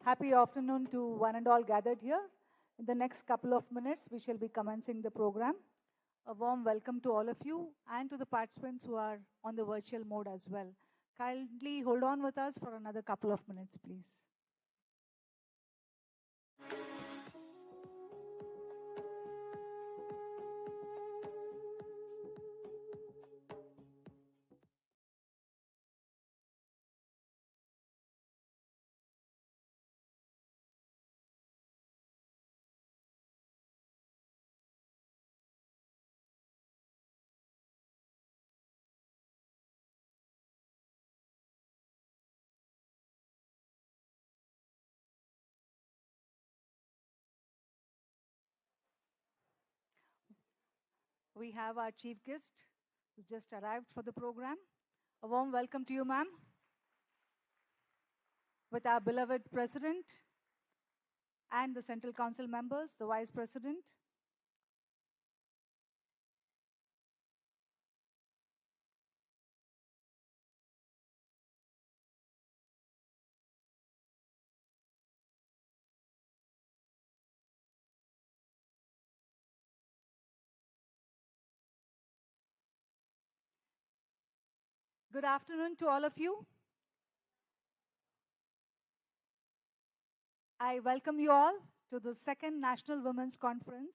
Happy afternoon to one and all gathered here. In the next couple of minutes, we shall be commencing the program. A warm welcome to all of you and to the participants who are on the virtual mode as well. Kindly hold on with us for another couple of minutes, please. We have our chief guest who just arrived for the program. A warm welcome to you, ma'am. With our beloved president and the Central Council members, the vice president. Good afternoon to all of you. I welcome you all to the second National Women's Conference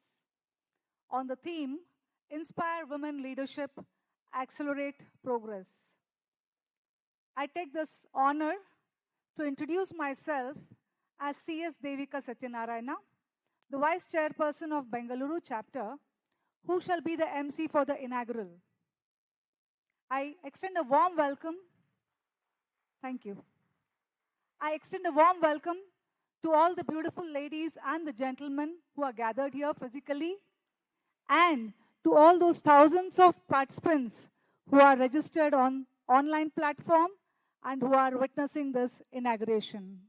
on the theme, Inspire Women Leadership, Accelerate Progress. I take this honor to introduce myself as C.S. Devika Satyanarayana, the Vice Chairperson of Bengaluru Chapter, who shall be the MC for the inaugural. I extend a warm welcome. Thank you. I extend a warm welcome to all the beautiful ladies and the gentlemen who are gathered here physically, and to all those thousands of participants who are registered on online platform and who are witnessing this inauguration.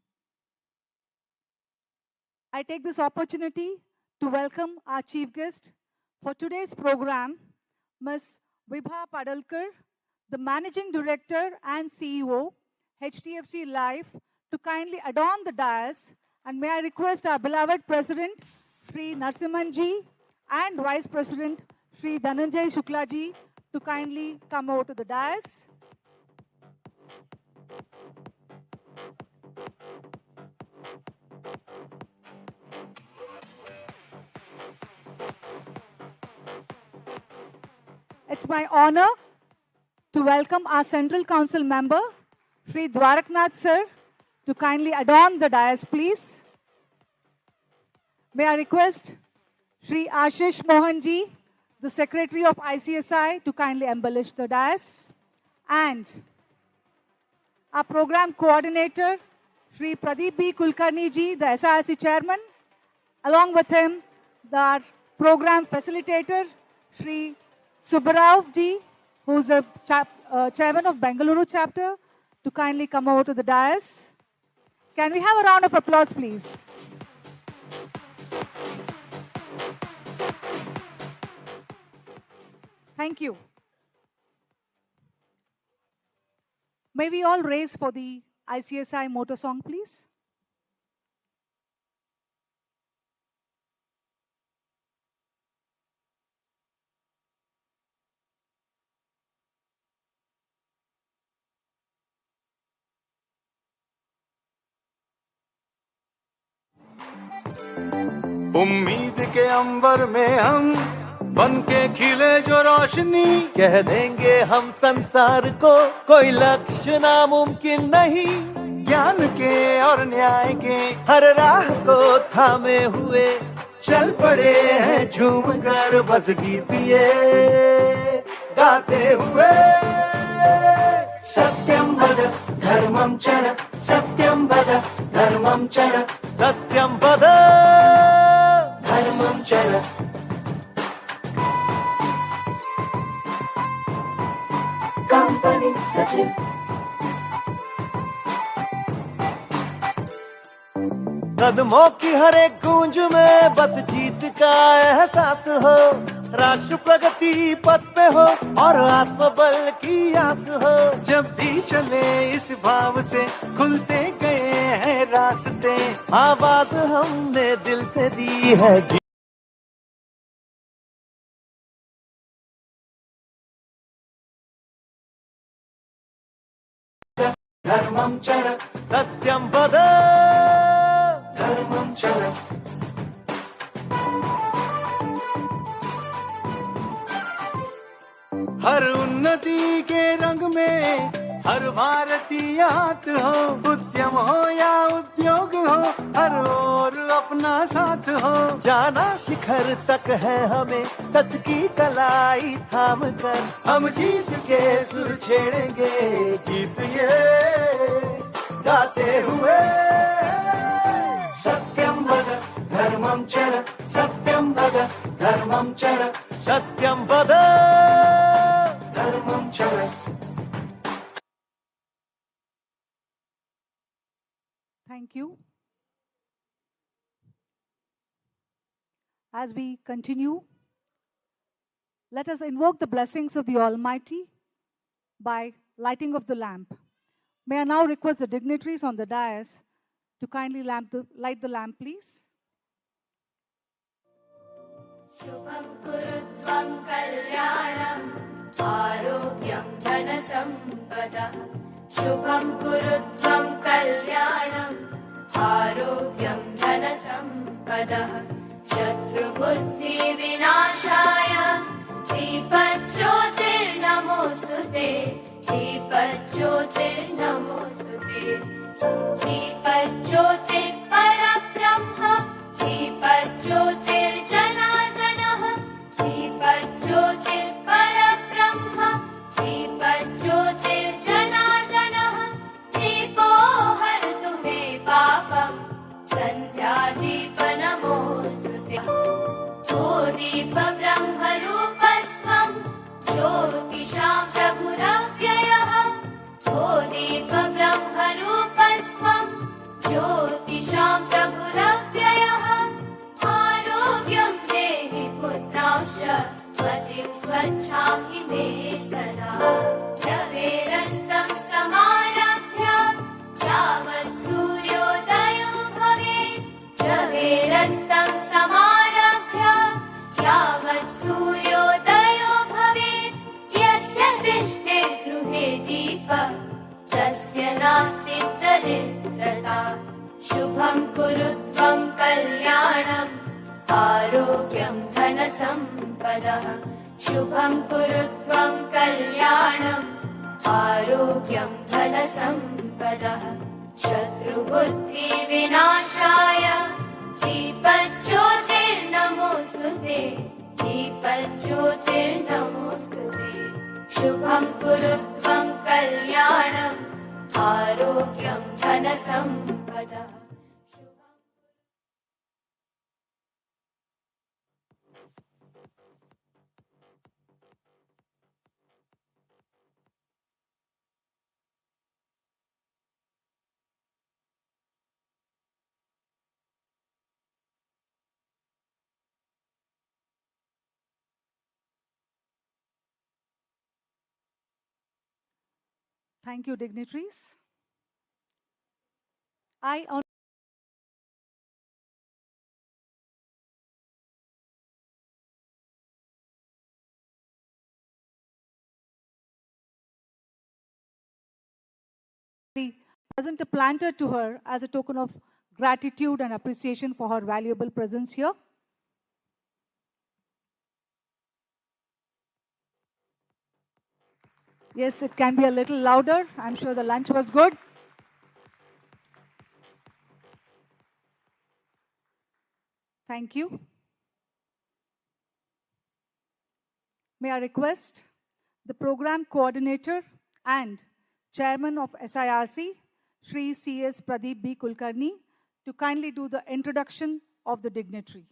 I take this opportunity to welcome our chief guest for today's program, Ms. Vibha Padalkar, the Managing Director and CEO, HDFC Life, to kindly adorn the dais. And may I request our beloved President, Sri Narasimhanji, and Vice President, Sri Dhananjay Shuklaji, to kindly come over to the dais. It's my honor to welcome our Central Council member, Sri Dwaraknath sir, to kindly adorn the dais, please. May I request Sri Ashish Mohanji, the Secretary of ICSI, to kindly embellish the dais. And our program coordinator, Sri Pradeep B. Kulkarni ji, the SIRC chairman. Along with him, the program facilitator, Sri Subbarao ji, who is the chairman of Bengaluru chapter, to kindly come over to the dais. Can we have a round of applause, please? Thank you. May we all raise for the ICSI motto song, please? उम्मीद के अंबर में हम बनके खिले जो रोशनी, कह देंगे हम संसार को कोई लक्ष्य नामुमकिन नहीं। ज्ञान के और न्याय के हर राह को थामे हुए चल पड़े हैं झूम कर बस गीत ये गाते हुए। सत्यम वद धर्मम चर, सत्यम वद धर्मम चर, सत्यम वद धर्मम चर। कंपनी सचिव कदमों की हर एक गूंज में बस जीत का एहसास हो, राष्ट्र प्रगति पथ पे हो और आत्मबल की आस हो। जब भी चले इस भाव से खुलते गए हैं रास्ते, आवाज हमने दिल से दी है। धर्मं चर सत्यं वद, धर्मं चर। हर उन्नति के रंग में हर भारतीय हाथ हो, उद्यम हो या उद्योग हो, हर ओर अपना साथ हो। जाना शिखर तक है हमें सच की कलाई थाम कर, हम जीत के सुर छेड़ेंगे गीत ये गाते हुए। सत्यम वद धर्मम चर, सत्यम वद धर्मम चर, सत्यम वद धर्मम चर। Thank you. As we continue, let us invoke the blessings of the Almighty by lighting of the lamp. May I now request the dignitaries on the dais to kindly light the lamp, please. Shubham kurutvam kalyanam arogyam dhanasampada. Shubham kurutvam kalyanam आरोग्यं धनसम्पदः। शत्रुबुद्धि विनाशाय दीपज्योतिर्नमोऽस्तुते, दीपज्योतिर्नमोऽस्तुते। दीपज्योतिर्परब्रह्म, दीपज्योतिर्जनार्दनः, दीपज्योतिर्परब्रह्म, दीपज्योतिर्जनार्दनः। दीपो हरतु मे पापं, सन्ध्यादीपनमोऽस्तुते। ओ दीप ब्रह्मरूपस्त्वं, ज्योतिषां प्रभुरव्ययः। ओ दीप ब्रह्मरूपस्त्वं, ज्योतिषां प्रभुरव्ययः। आरोग्यं देहि पुत्रांश्च, मतिं स्वच्छां मे सदा। रवेरस्तं समारभ्य यावत् सूर्योदयो भवेत्, रवेरस्तं समारभ्य यावत् सूर्योदयो भवेत्। यस्य तिष्ठेत् गृहे दीपः, तस्य नास्ति दरिद्रता। शुभं कुरु त्वं कल्याणम् आरोग्यं धनसम्पदः। शुभं कुरु त्वं कल्याणम् आरोग्यं धनसम्पदः। शत्रुबुद्धि विनाशाय दीपज्योतिर्नमोऽस्तुते, दीपज्योतिर्नमोऽस्तुते। शुभं कुरु त्वं कल्याणम् आरोग्यं धनसम्पदः। Thank you, dignitaries. I present a planter to her as a token of gratitude and appreciation for her valuable presence here. Yes, it can be a little louder. I'm sure the lunch was good. Thank you. May I request the program coordinator and chairman of SIRC, Shri C.S. Pradeep B. Kulkarni, to kindly do the introduction of the dignitary.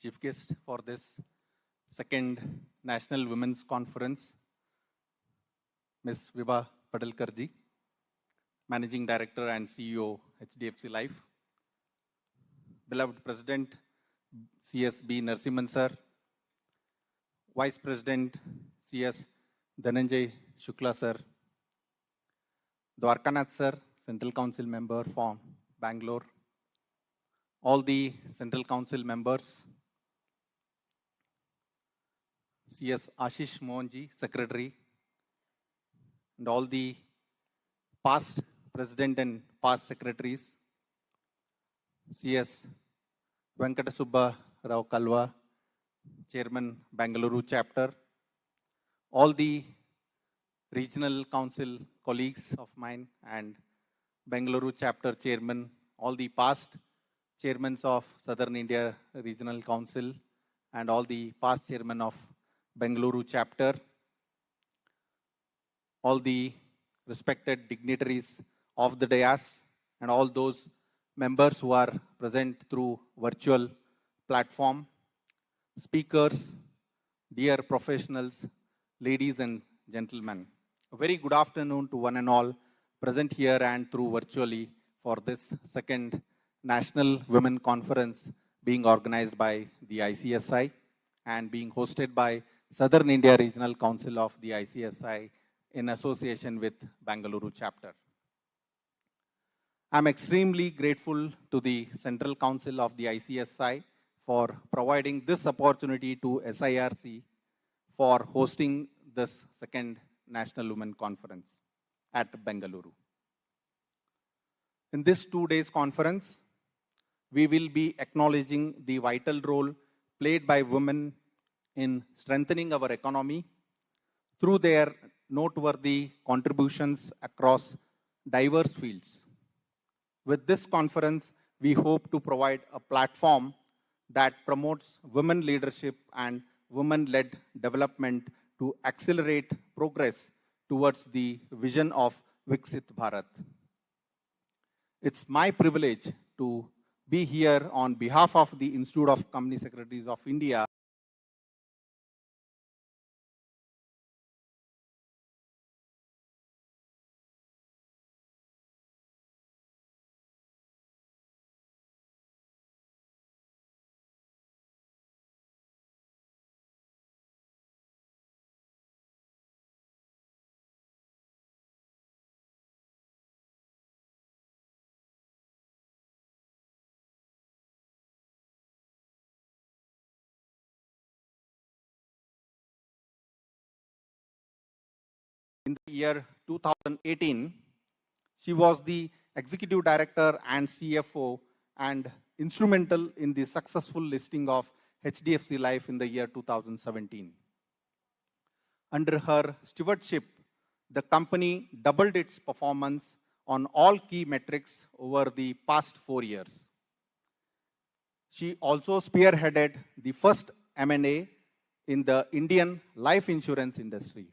Chief guest for this second National Women's Conference, Ms. Vibha Padalkar ji, Managing Director and CEO, HDFC Life. Beloved President, CSB Narasimhan sir, Vice President, CS Dhananjay Shukla sir, Dwarkanath sir, Central Council member from Bangalore, all the Central Council members, CS Ashish Mohanji, Secretary, and all the past President and past Secretaries, CS Venkatasubba Rao Kalwa, Chairman, Bangalore Chapter, all the Regional Council colleagues of mine and Bangalore Chapter Chairman, all the past Chairmen of Southern India Regional Council, and all the past Chairmen of Bangalore Chapter, all the respected dignitaries of the dais, and all those members who are present through virtual platform, speakers, dear professionals, ladies and gentlemen. A very good afternoon to one and all present here and through virtually for this second National Women Conference being organized by the ICSI and being hosted by Southern India Regional Council of the ICSI in association with Bangalore Chapter. I'm extremely grateful to the Central Council of the ICSI for providing this opportunity to SIRC for hosting this second National Women Conference at Bengaluru. In this 2 days conference, we will be acknowledging the vital role played by women in strengthening our economy through their noteworthy contributions across diverse fields. With this conference, we hope to provide a platform that promotes women leadership and women-led development to accelerate progress towards the vision of Viksit Bharat. It's my privilege to be here on behalf of the Institute of Company Secretaries of India in the year 2018. She was the Executive Director and CFO and instrumental in the successful listing of HDFC Life in the year 2017. Under her stewardship, the company doubled its performance on all key metrics over the past 4 years. She also spearheaded the first M&A in the Indian life insurance industry.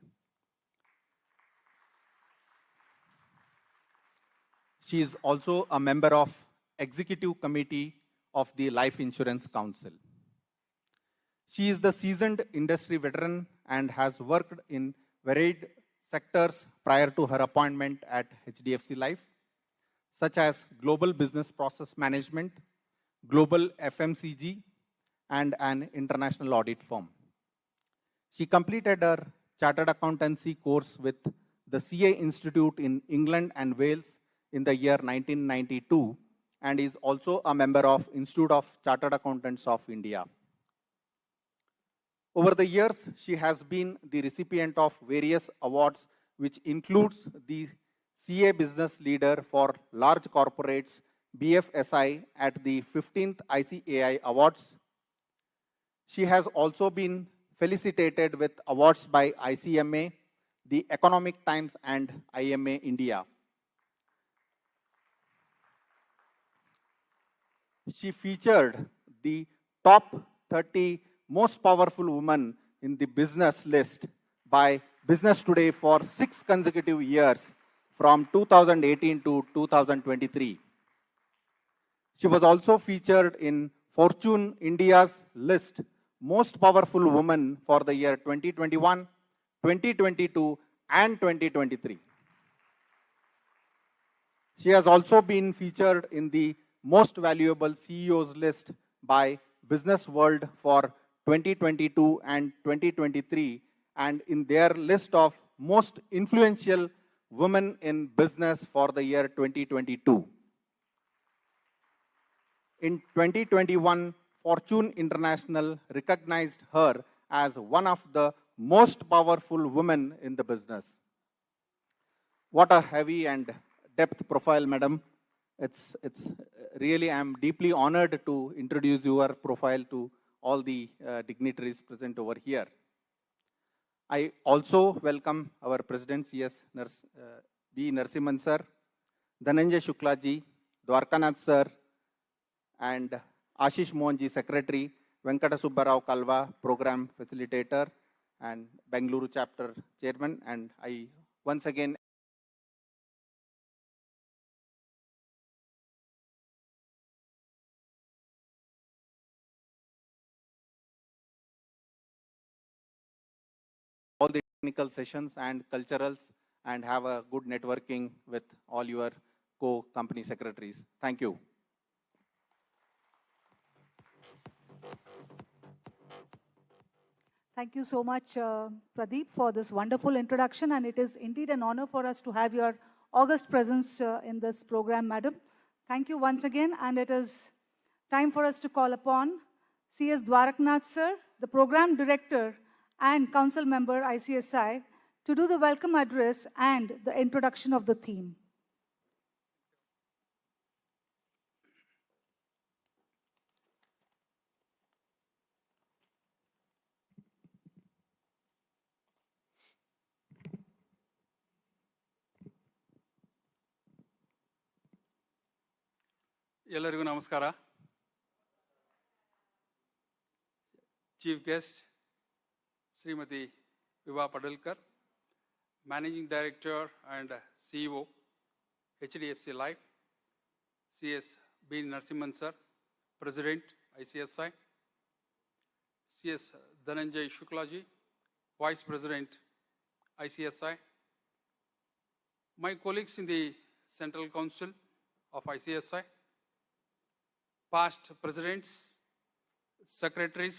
She is also a member of Executive Committee of the Life Insurance Council. She is the seasoned industry veteran and has worked in varied sectors prior to her appointment at HDFC Life, such as global business process management, global FMCG, and an international audit firm. She completed her chartered accountancy course with the CA Institute in England and Wales in the year 1992 and is also a member of Institute of Chartered Accountants of India. Over the years, she has been the recipient of various awards, which includes the CA Business Leader for Large Corporates BFSI at the 15th ICAI Awards. She has also been felicitated with awards by ICMA, the Economic Times, and IMA India. She featured the top 30 most powerful women in the business list by Business Today for 6 consecutive years from 2018 to 2023. She was also featured in Fortune India's list Most Powerful Women for the year 2021, 2022, and 2023. She has also been featured in the Most Valuable CEOs list by Business World for 2022 and 2023, and in their list of most influential women in business for the year 2022. In 2021, Fortune International recognized her as one of the most powerful women in the business. What a heavy and depth profile, madam. It's really, I'm deeply honored to introduce your profile to all the dignitaries present over here. I also welcome our President CS B. Narasimhan sir, Dhananjay Shukla ji, Dwarkanath sir, and Ashish Mohanji, Secretary, Venkata Subbarao Kalva, Program Facilitator, and Bengaluru Chapter Chairman. And I once again all the technical sessions and culturals, and have a good networking with all your co-company secretaries. Thank you. Thank you so much, Pradeep, for this wonderful introduction. And it is indeed an honor for us to have your august presence in this program, madam. Thank you once again. And it is time for us to call upon CS Dwaraknath, sir, the program director and council member, ICSI, to do the welcome address and the introduction of the theme. ಎಲ್ಲರಿಗೂ ನಮಸ್ಕಾರ. Chief guest, Srimati Vibha Padalkar, Managing Director and CEO, HDFC Life, CS B. Narasimhan sir, President, ICSI, CS Dhananjay Shukla ji, Vice President, ICSI, my colleagues in the Central Council of ICSI, past presidents, secretaries,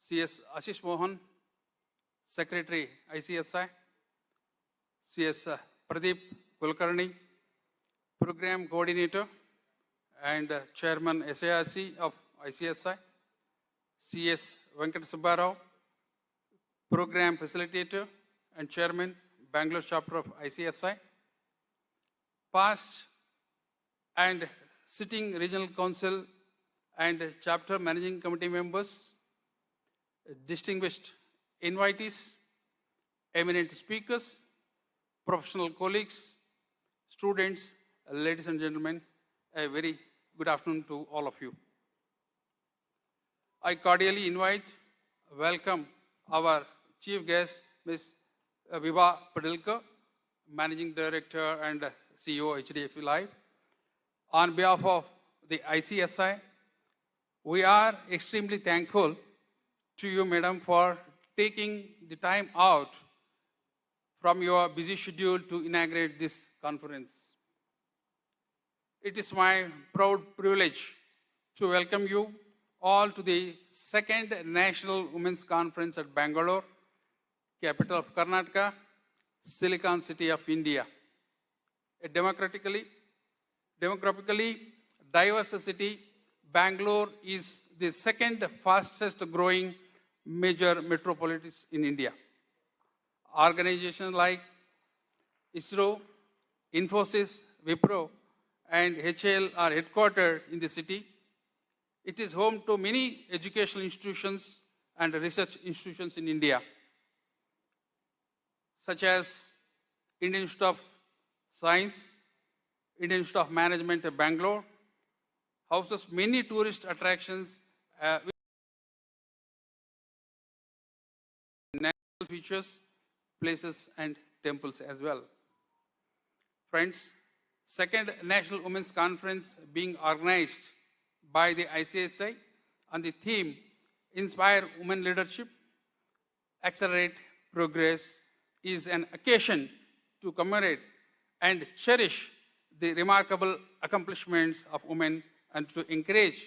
CS Ashish Mohan, Secretary ICSI, CS Pradeep Kulkarni, Program Coordinator and Chairman SARC of ICSI, CS Venkata Subbarao, Program Facilitator and Chairman, Bangalore Chapter of ICSI, past and sitting Regional Council and Chapter Managing Committee members, distinguished invitees, eminent speakers, professional colleagues, students, ladies and gentlemen, a very good afternoon to all of you. I cordially welcome our chief guest, Ms. Vibha Padalkar, Managing Director and CEO HDFC Life. On behalf of the ICSI, we are extremely thankful to you, madam, for taking the time out from your busy schedule to inaugurate this conference. It is my proud privilege to welcome you all to the second National Women's Conference at Bangalore, capital of Karnataka, Silicon City of India. A demographically diverse city, Bangalore is the second fastest growing major metropolis in India. Organizations like ISRO, Infosys, Wipro, and HAL are headquartered in the city. It is home to many educational institutions and research institutions in India, such as Indian Institute of Science, Indian Institute of Management of Bangalore, houses many tourist attractions with natural features, places, and temples as well. Friends, second National Women's Conference being organized by the ICSI on the theme Inspire Women Leadership, Accelerate Progress is an occasion to commemorate and cherish the remarkable accomplishments of women and to encourage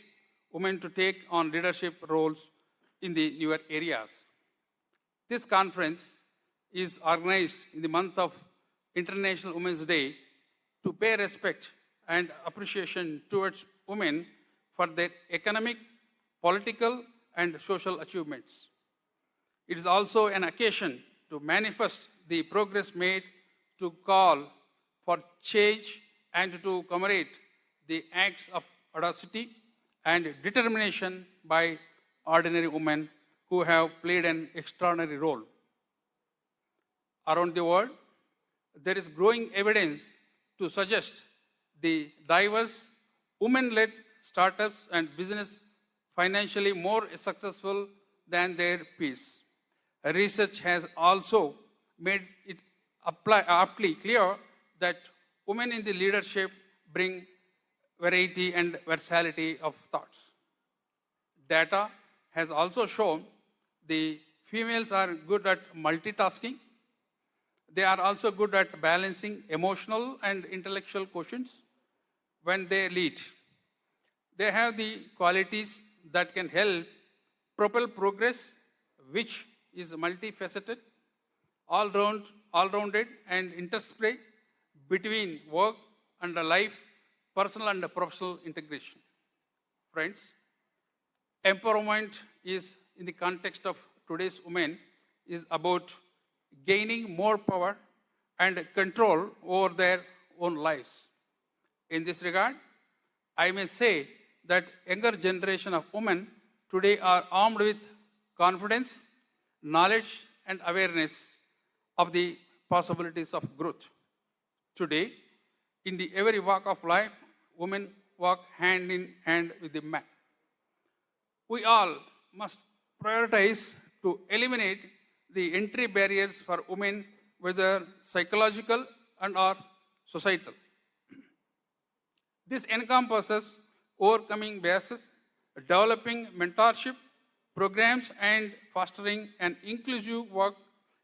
women to take on leadership roles in the newer areas. This conference is organized in the month of International Women's Day to pay respect and appreciation towards women for their economic, political, and social achievements. It is also an occasion to manifest the progress made, to call for change, and to commemorate the acts of audacity and determination by ordinary women who have played an extraordinary role. Around the world, there is growing evidence to suggest the diverse women-led startups and business financially more successful than their peers. Research has also made it aptly clear that women in the leadership bring variety and versatility of thoughts. Data has also shown the females are good at multitasking. They are also good at balancing emotional and intellectual quotients when they lead. They have the qualities that can help propel progress, which is multifaceted, all-rounded, and interplay between work and life, personal and professional integration. Friends, empowerment is, in the context of today's women, is about gaining more power and control over their own lives. In this regard, I may say that younger generation of women today are armed with confidence, knowledge, and awareness of the possibilities of growth. Today, in the every walk of life, women walk hand in hand with the man. We all must prioritize to eliminate the entry barriers for women, whether psychological and or societal. This encompasses overcoming biases, developing mentorship programs, and fostering an inclusive work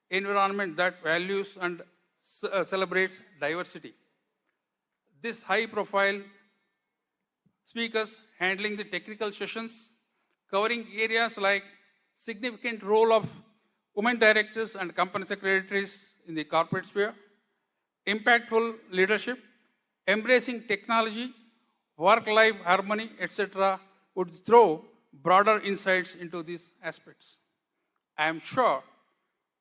environment that values and celebrates diversity. This high-profile speakers handling the technical sessions, covering areas like significant role of women directors and company secretaries in the corporate sphere, impactful leadership, embracing technology, work-life harmony, etc., would throw broader insights into these aspects. I am sure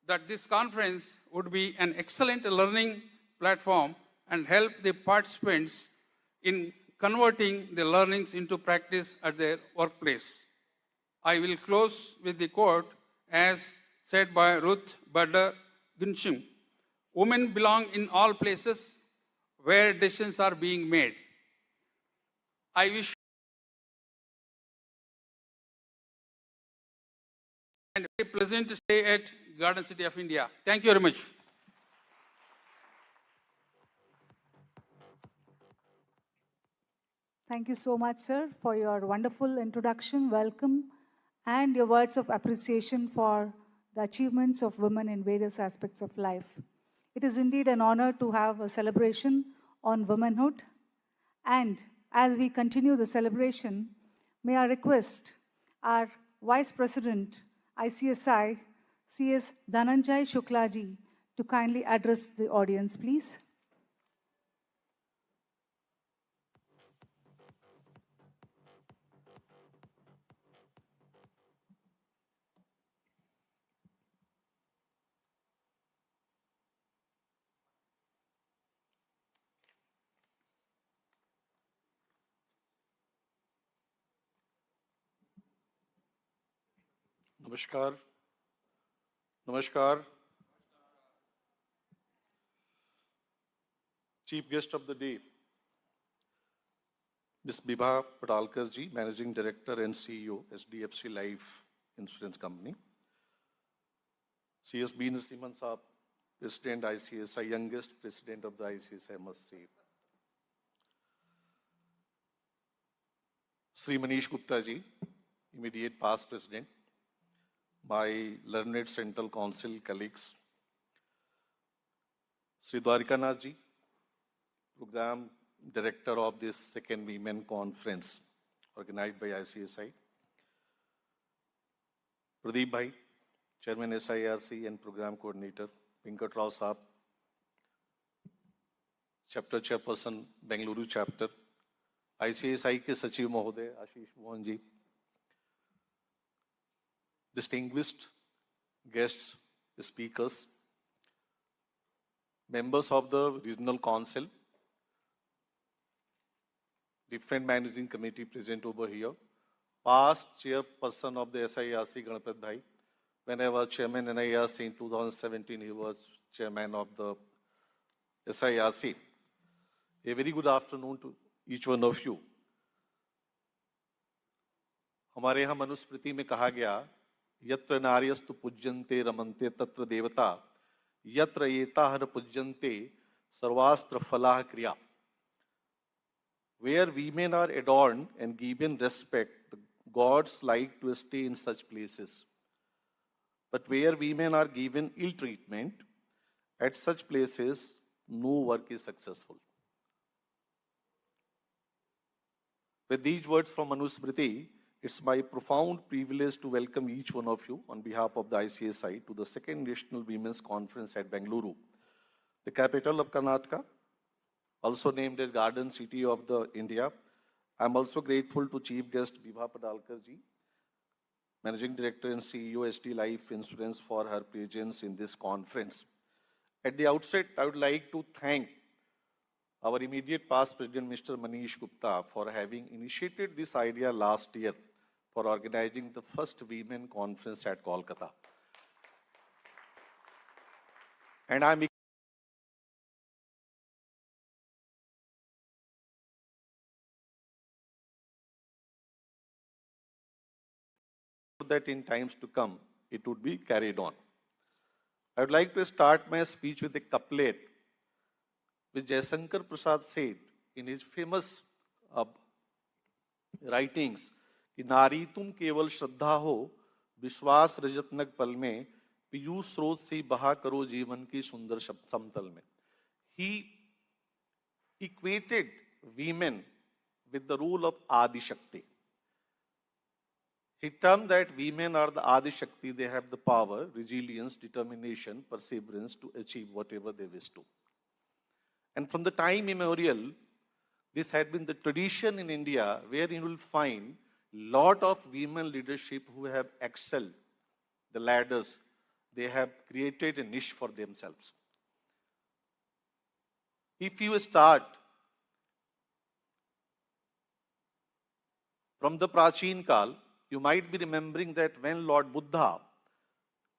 that this conference would be an excellent learning platform and help the participants in converting the learnings into practice at their workplace. I will close with the quote as said by Ruth Bader Ginsburg: "Women belong in all places where decisions are being made." I wish and very pleasant stay at Garden City of India. Thank you very much. Thank you so much, sir, for your wonderful introduction, welcome, and your words of appreciation for the achievements of women in various aspects of life. It is indeed an honor to have a celebration on womanhood. And as we continue the celebration, may I request our Vice President, ICSI, CS Dhananjay Shuklaji, to kindly address the audience, please. Namaskar. Namaskar. Chief guest of the day, Ms. Vibha Padalkar ji, Managing Director and CEO, SDFC Life Insurance Company. CS B. Narasimhan Saab, President ICSI, youngest President of the ICSI, I must say. Sri Manish Gupta ji, immediate past President. My learned Central Council colleagues, Sri Dwarikanath ji, Program director of this second Women Conference organized by ICSI. Pradeep Bhai, Chairman SIRC and Program Coordinator, Pinkat Rao Saab, Chapter Chairperson, Bengaluru Chapter, ICSI के सचिव महोदय आशीष Mohan ji, distinguished guests, speakers, members of the Regional Council, different managing committee present over here, past chairperson of the SIRC, Ganapat Bhai. When I was chairman in SIRC in 2017, he was chairman of the SIRC. A very good afternoon to each one of you. हमारे यहाँ मनुस्मृति में कहा गया, यत्र नार्यस्तु पूज्यन्ते रमन्ते तत्र देवता, यत्र एताः पूज्यन्ते सर्वास्त्र फलाः क्रिया. Where women are adorned and given respect, the gods like to stay in such places. But where women are given ill treatment, at such places, no work is successful. With these words from Manusmriti, it's my profound privilege to welcome each one of you on behalf of the ICSI to the second National Women's Conference at Bengaluru, the capital of Karnataka, also named as Garden City of the India. I'm also grateful to Chief Guest Vibha Padalkar ji, Managing Director and CEO HD Life Insurance, for her presence in this conference. At the outset, I would like to thank our immediate past President, Mr. Manish Gupta, for having initiated this idea last year for organizing the first Women Conference at Kolkata. And I'm that in times to come, it would be carried on. I would like to start my speech with a couplet which Jaishankar Prasad said in his famous writings, कि नारी तुम केवल श्रद्धा हो, विश्वास रजतनक पल में, पीयूष स्रोत से बहा करो जीवन की सुंदर समतल में. He equated women with the role of Adi Shakti. He termed that women are the Adi Shakti. They have the power, resilience, determination, perseverance to achieve whatever they wish to. And from the time immemorial, this had been the tradition in India, where you will find lot of women leadership who have excelled the ladders. They have created a niche for themselves. If you start from the Prachin Kal, you might be remembering that when Lord Buddha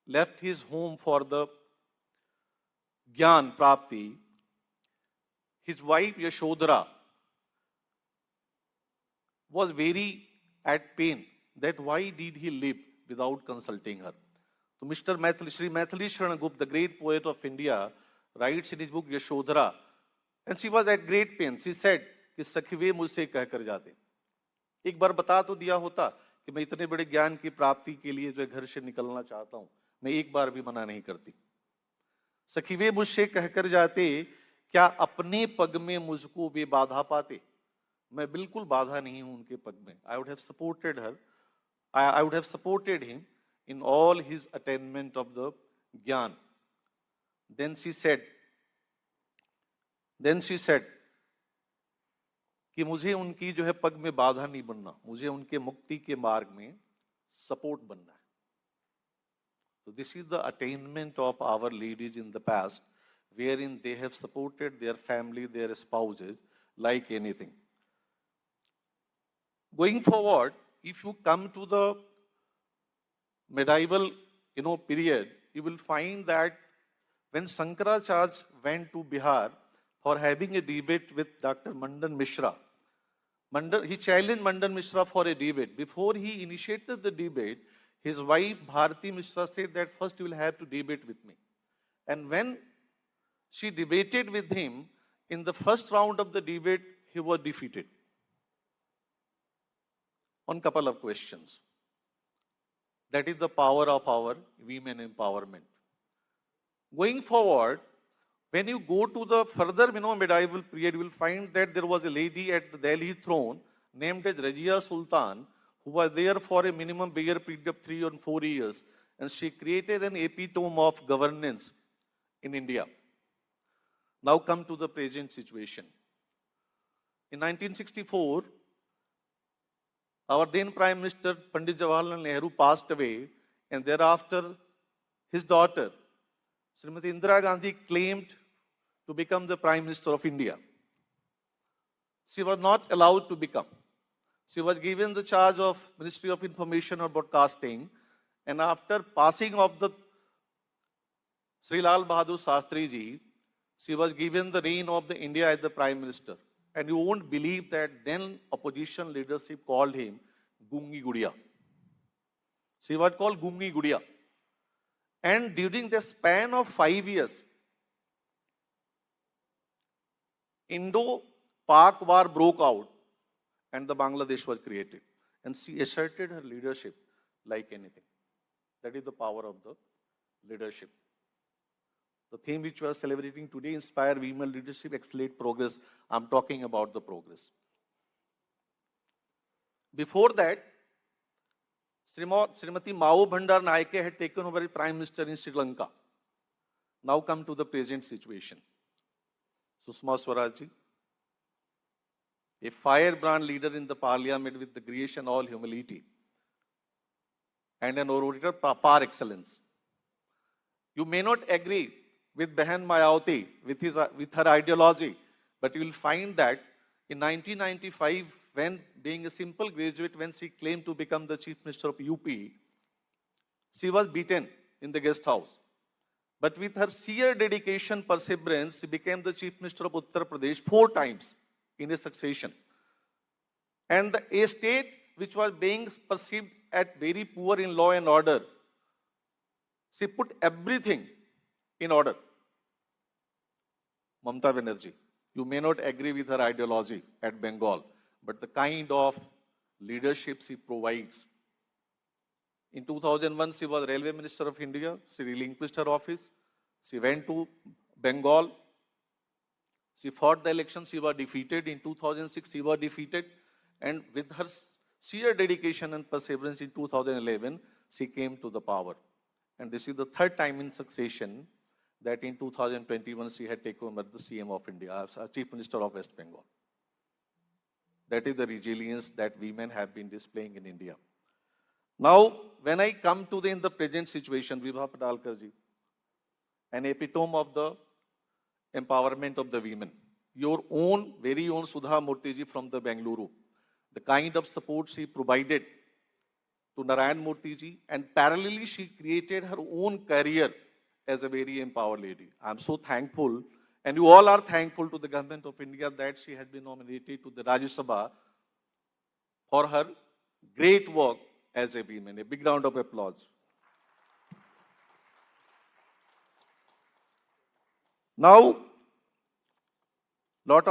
left his home for the Gyan Prapti, his wife Yashodhara was very at pain that why did he live without consulting her. So Mr. Sri Maithili Sharan Gupta, the great poet of India, writes in his book Yashodhara, and she was at great pain. She said, कि सखिवे मुझसे कह कर जाते, एक बार बता तो दिया होता कि मैं इतने बड़े ज्ञान की प्राप्ति के लिए जो घर से निकलना चाहता हूं, मैं एक बार भी मना नहीं करती. सखिवे मुझसे कहकर जाते, क्या अपने पग में मुझको वे बाधा पाते. मैं बिल्कुल बाधा नहीं हूं उनके पग में. I would have supported her. I would have supported him in all his attainment of the Gyan. Then she said कि मुझे उनकी जो है पग में बाधा नहीं बनना, मुझे उनके मुक्ति के मार्ग में सपोर्ट बनना है. So this is the attainment of our ladies in the past, wherein they have supported their family, their spouses, like anything. Going forward, if you come to the medieval, period, you will find that when Shankaracharya went to Bihar for having a debate with Dr. Mandan Mishra, he challenged Mandan Mishra for a debate. Before he initiated the debate, his wife Bharati Mishra said that first you will have to debate with me. And when she debated with him, in the first round of the debate, he was defeated on a couple of questions. That is the power of our women empowerment. Going forward, When you go to the further medieval period, you will find that there was a lady at the Delhi throne named as Rajia Sultan, who was there for a minimum bigger period of 3 or 4 years, and she created an epitome of governance in India. Now come to the present situation. In 1964, our then Prime Minister Pandit Jawaharlal Nehru passed away, and thereafter his daughter, Srimati Indira Gandhi, claimed to become the Prime Minister of India. She was not allowed to become. She was given the charge of Ministry of Information or Broadcasting, and after passing of the Sri Lal Bahadur Shastri ji, she was given the reign of the India as the Prime Minister. And you won't believe that then opposition leadership called him Gungi Gudiya. She was called Gungi Gudiya. And during the span of 5 years, Indo-Pak war broke out and the Bangladesh was created. And she asserted her leadership like anything. That is the power of the leadership. The theme which we are celebrating today, Inspire Women Leadership, Accelerate Progress. I'm talking about the progress. Before that, Srimati Mao Bhandar Naike had taken over as Prime Minister in Sri Lanka. Now come to the present situation. Sushma Swaraj ji, a firebrand leader in the parliament with the grace and all humility, and an orator par excellence. You may not agree with Behan Mayawati, with her ideology, but you will find that in 1995, when being a simple graduate, when she claimed to become the Chief Minister of UP, she was beaten in the guest house. But with her sheer dedication, perseverance, she became the Chief Minister of Uttar Pradesh 4 times in a succession. And a state which was being perceived as very poor in law and order, she put everything in order. Mamata Banerjee, you may not agree with her ideology at Bengal, but the kind of leadership she provides. In 2001, she was Railway Minister of India. She relinquished her office. She went to Bengal. She fought the election. She was defeated. In 2006, she was defeated. And with her sheer dedication and perseverance in 2011, she came to the power. And this is the 3rd time in succession that in 2021, she had taken over the CM of India, as Chief Minister of West Bengal. That is the resilience that women have been displaying in India. Now, when I come to in the present situation, Vibha Padalkar ji, an epitome of the empowerment of the women. Your own, very own Sudha Murthy ji from the Bengaluru. The kind of support she provided to Narayan Murthy ji, and parallelly she created her own career as a very empowered lady. I'm so thankful, and you all are thankful to the government of India that she has been nominated to the Rajya Sabha for her great work as a woman. A big round of applause. Now, lot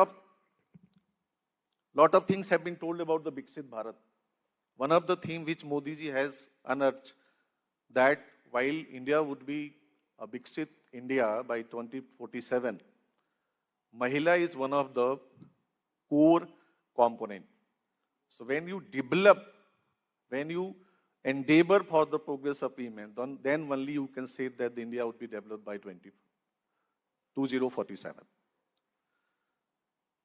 of things have been told about the Viksit Bharat. One of the themes which Modi ji has unearthed, that while India would be a Viksit India by 2047, Mahila is one of the core components. So when you develop, when you endeavor for the progress of women, then only you can say that the India would be developed by 2047.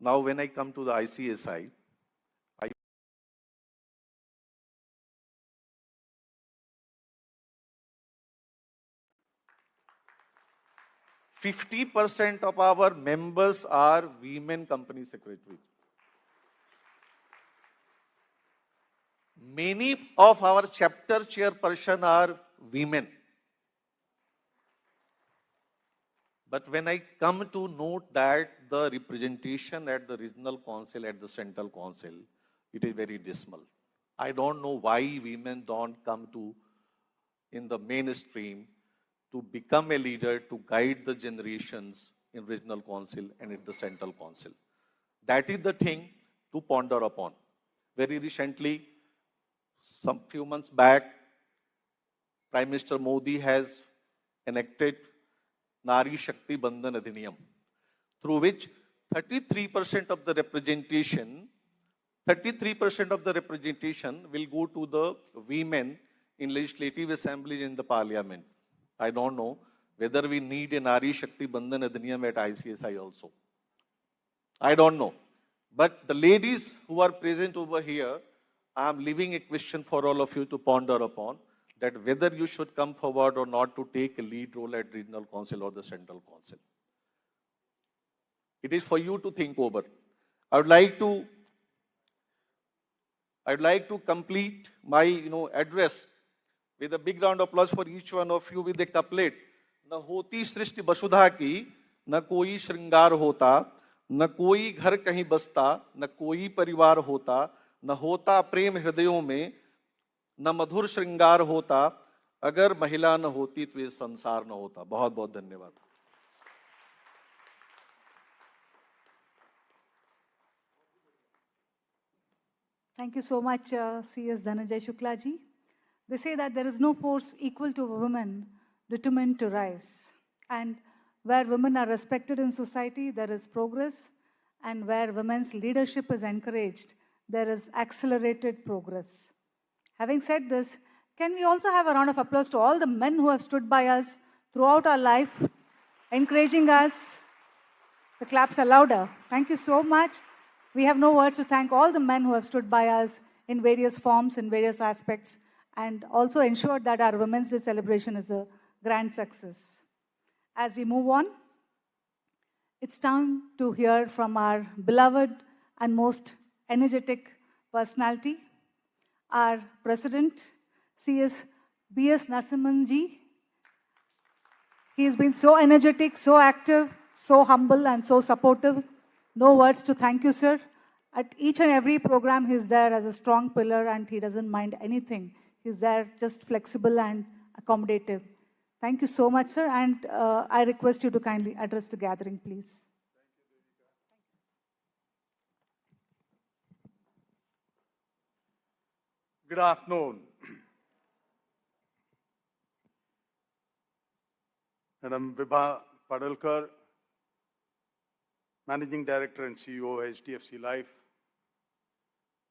Now when I come to the ICSI, 50% of our members are women company secretaries. Many of our chapter chairperson are women. But when I come to note that the representation at the regional council, at the central council, it is very dismal. I don't know why women don't come to in the mainstream to become a leader, to guide the generations in regional council and at the central council. That is the thing to ponder upon. Very recently, some few months back, Prime Minister Modi has enacted Nari Shakti Bandhan Adhiniyam, through which 33% of the representation will go to the women in legislative assemblies in the parliament. I don't know whether we need a Nari Shakti Bandhan Adhiniyam at ICSI also. I don't know. But the ladies who are present over here, I am leaving a question for all of you to ponder upon, that whether you should come forward or not to take a lead role at regional council or the central council. It is for you to think over. I would like to complete my address with a big round of applause for each one of you with a couplet. न होती सृष्टि वसुधा की, न कोई श्रृंगार होता, न कोई घर कहीं बसता, न कोई परिवार होता, न होता प्रेम हृदयों में, न मधुर श्रृंगार होता, अगर महिला न होती तो ये संसार न होता. बहुत बहुत धन्यवाद. Thank you so much, C.S. Dhananjay Shukla ji. They say that there is no force equal to a woman determined to rise. And where women are respected in society, there is progress. And where women's leadership is encouraged, there is accelerated progress. Having said this, can we also have a round of applause to all the men who have stood by us throughout our life, encouraging us? The claps are louder. Thank you so much. We have no words to thank all the men who have stood by us in various forms, in various aspects, and also ensured that our Women's Day celebration is a grand success. As we move on, it's time to hear from our beloved and most energetic personality, our President, B.S. Narasimhan ji. He has been so energetic, so active, so humble, and so supportive. No words to thank you, sir. At each and every program, he's there as a strong pillar and he doesn't mind anything. He's there just flexible and accommodative. Thank you so much, sir. And I request you to kindly address the gathering, please. Good afternoon. Madam Vibha Padalkar, Managing Director and CEO, HDFC Life.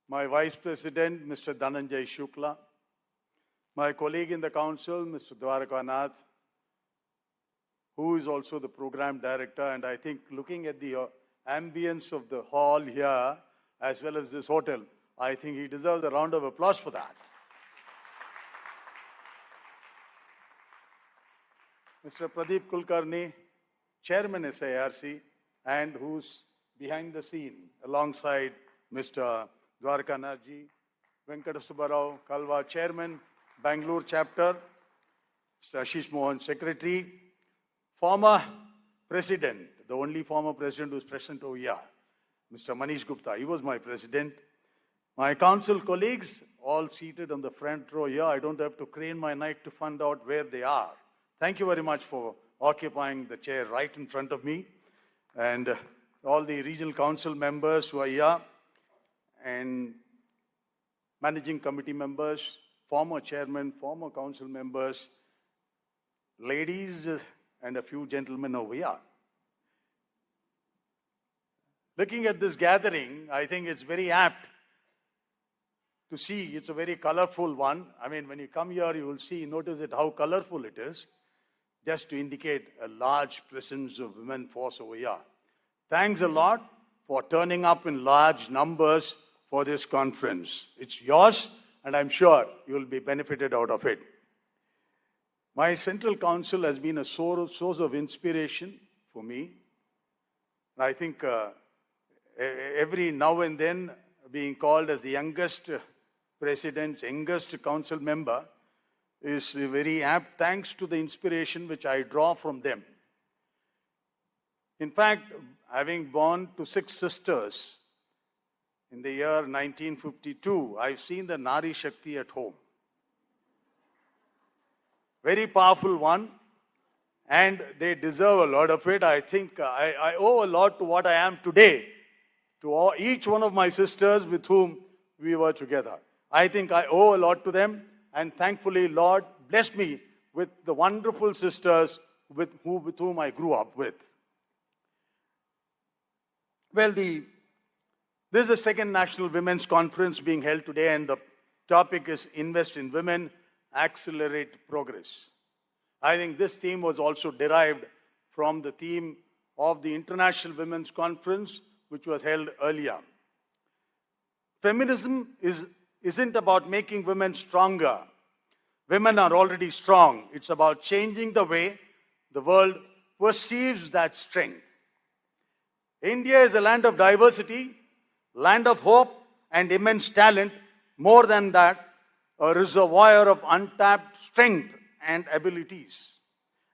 My Vice President, Mr. Dhananjay Shukla. My colleague in the council, Mr. Dwarkanath, who is also the Program Director. And I think looking at the ambience of the hall here, as well as this hotel, I think he deserves a round of applause for that. Mr. Pradeep Kulkarni, Chairman SIRC, and who's behind the scene alongside Mr. Dwarkanath ji, Venkata Subbarao Kalwa, Chairman, Bangalore Chapter, Mr. Ashish Mohan, Secretary, former President, the only former President who's present over here, Mr. Manish Gupta, he was my President. My council colleagues, all seated on the front row here, I don't have to crane my neck to find out where they are. Thank you very much for occupying the chair right in front of me. And all the regional council members who are here, and managing committee members, former chairman, former council members, ladies, and a few gentlemen over here. Looking at this gathering, I think it's very apt to see. It's a very colorful one. I mean, when you come here, you will see, notice it, how colorful it is, just to indicate a large presence of women force over here. Thanks a lot for turning up in large numbers for this conference. It's yours, and I'm sure you'll be benefited out of it. My central council has been a source of inspiration for me. I think every now and then being called as the youngest president, youngest council member is very apt, thanks to the inspiration which I draw from them. In fact, having born to 6 sisters in the year 1952, I've seen the Nari Shakti at home. Very powerful one, and they deserve a lot of it. I think I owe a lot to what I am today, to each one of my sisters with whom we were together. I think I owe a lot to them, and thankfully, Lord blessed me with the wonderful sisters with whom I grew up with. Well, this is the second National Women's Conference being held today, and the topic is Invest in Women, Accelerate Progress. I think this theme was also derived from the theme of the International Women's Conference, which was held earlier. Feminism isn't about making women stronger. Women are already strong. It's about changing the way the world perceives that strength. India is a land of diversity, land of hope and immense talent. More than that, a reservoir of untapped strength and abilities.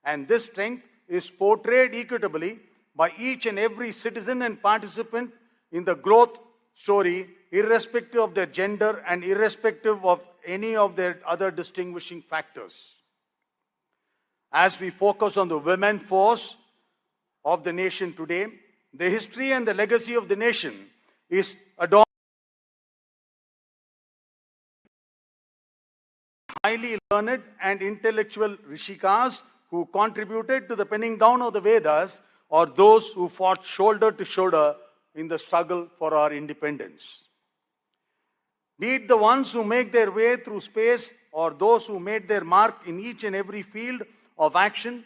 And this strength is portrayed equitably by each and every citizen and participant in the growth story, irrespective of their gender and irrespective of any of their other distinguishing factors. As we focus on the women force of the nation today, the history and the legacy of the nation is adorned by highly learned and intellectual rishikas who contributed to the penning down of the Vedas, or those who fought shoulder to shoulder in the struggle for our independence. Be it the ones who make their way through space or those who made their mark in each and every field of action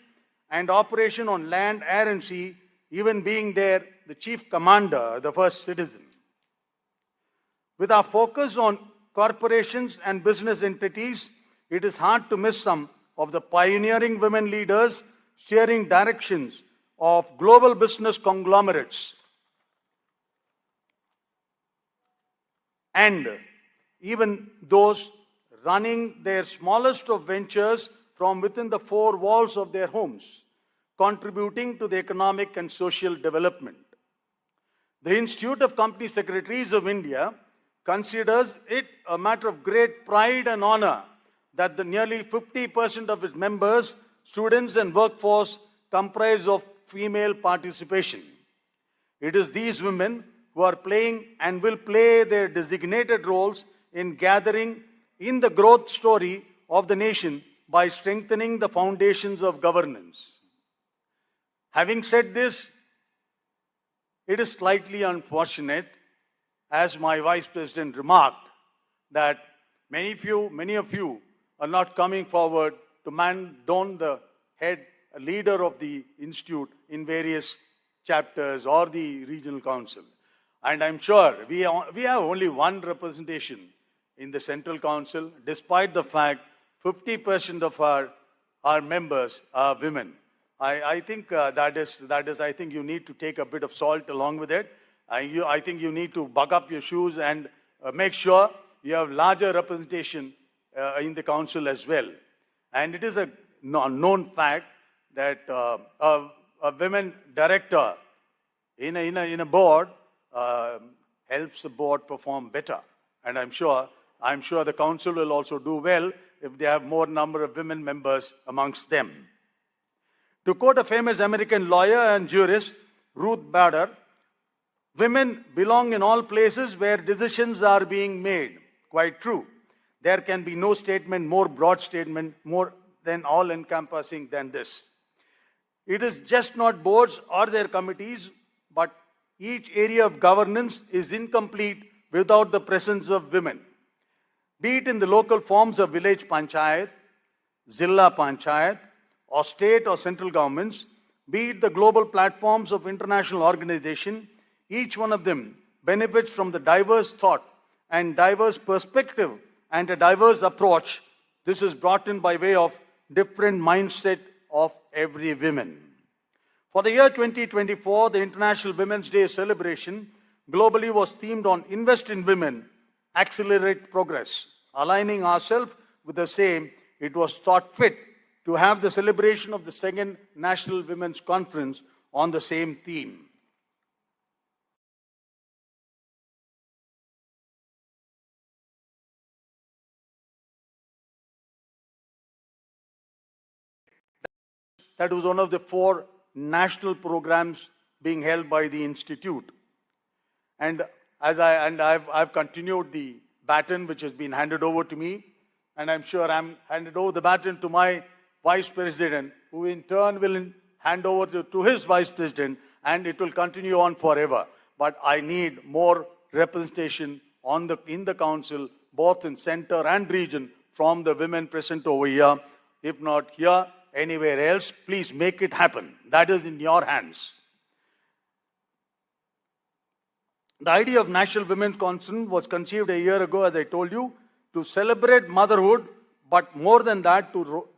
and operation on land, air and sea, even being there the chief commander, the first citizen. With our focus on corporations and business entities, it is hard to miss some of the pioneering women leaders steering directions of global business conglomerates. And even those running their smallest of ventures from within the four walls of their homes, contributing to the economic and social development. The Institute of Company Secretaries of India considers it a matter of great pride and honor that the nearly 50% of its members, students and workforce comprise of female participation. It is these women who are playing and will play their designated roles in gathering in the growth story of the nation by strengthening the foundations of governance. Having said this, it is slightly unfortunate, as my Vice President remarked, that many of you are not coming forward to man down the head, leader of the institute in various chapters or the regional council. And I'm sure we have only one representation in the central council, despite the fact 50% of our members are women. I think that is I think you need to take a bit of salt along with it. I think you need to bug up your shoes and make sure you have larger representation in the council as well. And it is a known fact that a women director in a board helps the board perform better. And I'm sure the council will also do well if they have more number of women members amongst them. To quote a famous American lawyer and jurist, Ruth Bader, women belong in all places where decisions are being made. Quite true. There can be no statement, more broad statement, more than all-encompassing than this. It is just not boards or their committees, but each area of governance is incomplete without the presence of women. Be it in the local forms of village panchayat, zilla panchayat, or state or central governments, be it the global platforms of international organization, each one of them benefits from the diverse thought and diverse perspective and a diverse approach. This is brought in by way of different mindset of every woman. For the year 2024, the International Women's Day celebration globally was themed on Invest in Women, Accelerate Progress. Aligning ourselves with the same, it was thought fit to have the celebration of the second National Women's Conference on the same theme. That was one of the 4 national programs being held by the Institute. And I've continued the baton which has been handed over to me, and I'm sure I'm handed over the baton to my Vice President, who in turn will hand over to his vice president, and it will continue on forever. But I need more representation in the council, both in center and region, from the women present over here. If not here, anywhere else, please make it happen. That is in your hands. The idea of National Women's Conference was conceived a year ago, as I told you, to celebrate motherhood, but more than that, to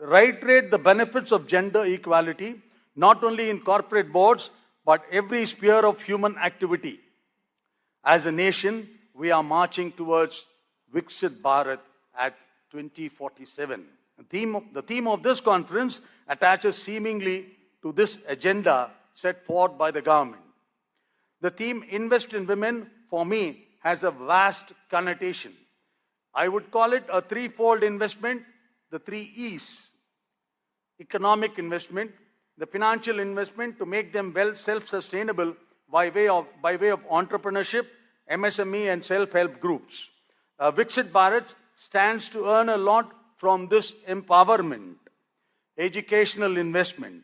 reiterate the benefits of gender equality, not only in corporate boards, but every sphere of human activity. As a nation, we are marching towards Viksit Bharat at 2047. The theme of this conference attaches seemingly to this agenda set forth by the government. The theme Invest in Women, for me, has a vast connotation. I would call it a threefold investment, the 3 E's. Economic investment, the financial investment to make them self-sustainable by way of entrepreneurship, MSME and self-help groups. Viksit Bharat stands to earn a lot from this empowerment. Educational investment.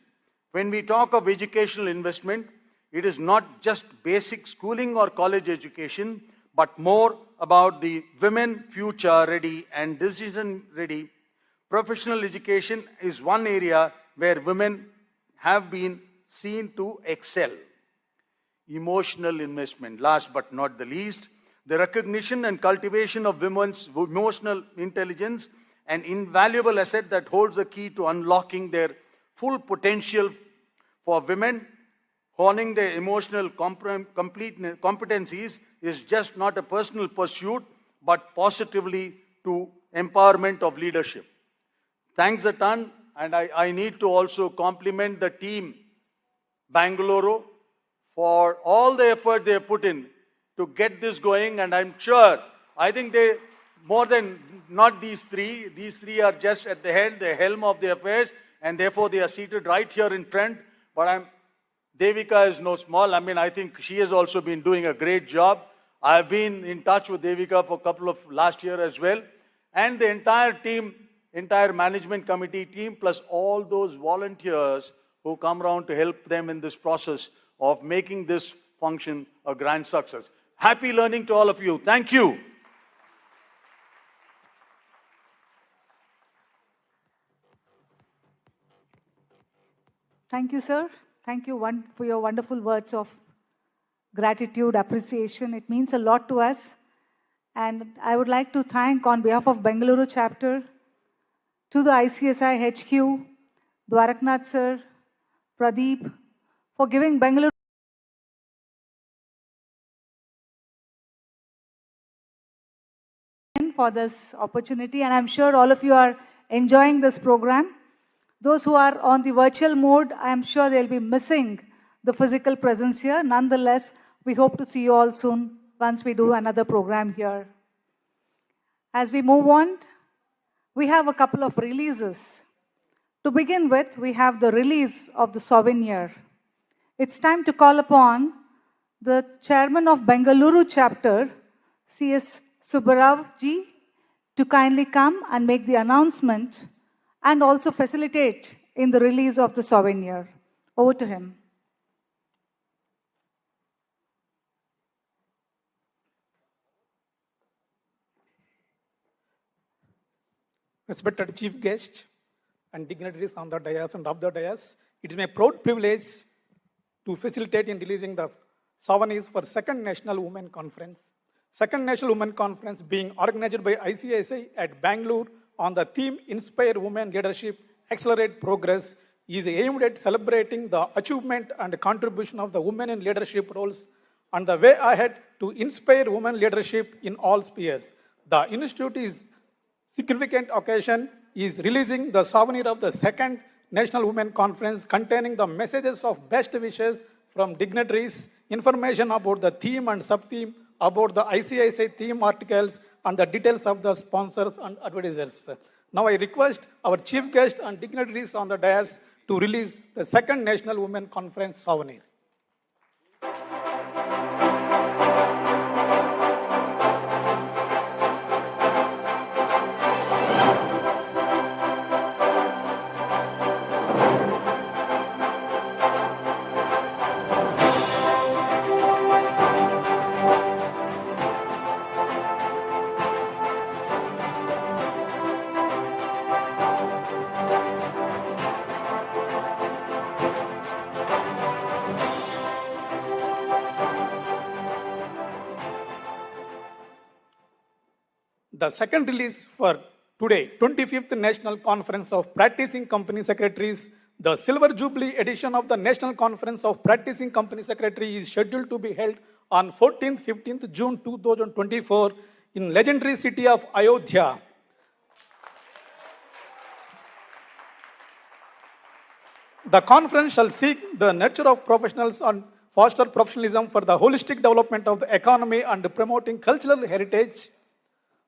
When we talk of educational investment, it is not just basic schooling or college education, but more about the women future ready and decision ready. Professional education is one area where women have been seen to excel. Emotional investment, last but not the least, the recognition and cultivation of women's emotional intelligence, an invaluable asset that holds the key to unlocking their full potential. For women, honing their emotional competencies is just not a personal pursuit, but positively to empowerment of leadership. Thanks a ton, and I need to also compliment the team, Bangalore, for all the effort they have put in to get this going, and I'm sure, I think they, more than not these three are just at the head, the helm of the affairs, and therefore they are seated right here in front. But Devika is no small. I think she has also been doing a great job. I've been in touch with Devika for a couple of last year as well. And the entire team, entire management committee team, plus all those volunteers who come around to help them in this process of making this function a grand success. Happy learning to all of you. Thank you. Thank you, sir. Thank you for your wonderful words of gratitude, appreciation. It means a lot to us. And I would like to thank, on behalf of Bengaluru chapter, to the ICSI HQ, Dwaraknath sir, Pradeep, for giving Bengaluru for this opportunity. And I'm sure all of you are enjoying this program. Those who are on the virtual mode, I am sure they'll be missing the physical presence here. Nonetheless, we hope to see you all soon once we do another program here. As we move on, we have a couple of releases. To begin with, we have the release of the souvenir. It's time to call upon the chairman of Bengaluru chapter, C.S. Subbarao ji, to kindly come and make the announcement and also facilitate in the release of the souvenir. Over to him. Respected chief guest and dignitaries on the dais and off the dais, it is my proud privilege to facilitate in releasing the souvenirs for Second National Women Conference. Second National Women Conference being organized by ICSI at Bangalore on the theme Inspire Women Leadership, Accelerate Progress, is aimed at celebrating the achievement and contribution of the women in leadership roles and the way ahead to inspire women leadership in all spheres. The Institute's significant occasion is releasing the souvenir of the Second National Women Conference containing the messages of best wishes from dignitaries, information about the theme and sub-theme, about the ICICI theme articles, and the details of the sponsors and advertisers. Now I request our chief guest and dignitaries on the dais to release the Second National Women Conference souvenir. The second release for today, 25th National Conference of Practicing Company Secretaries, the Silver Jubilee edition of the National Conference of Practicing Company Secretary is scheduled to be held on 14th, 15th June 2024 in legendary city of Ayodhya. The conference shall seek the nurture of professionals and foster professionalism for the holistic development of the economy and promoting cultural heritage,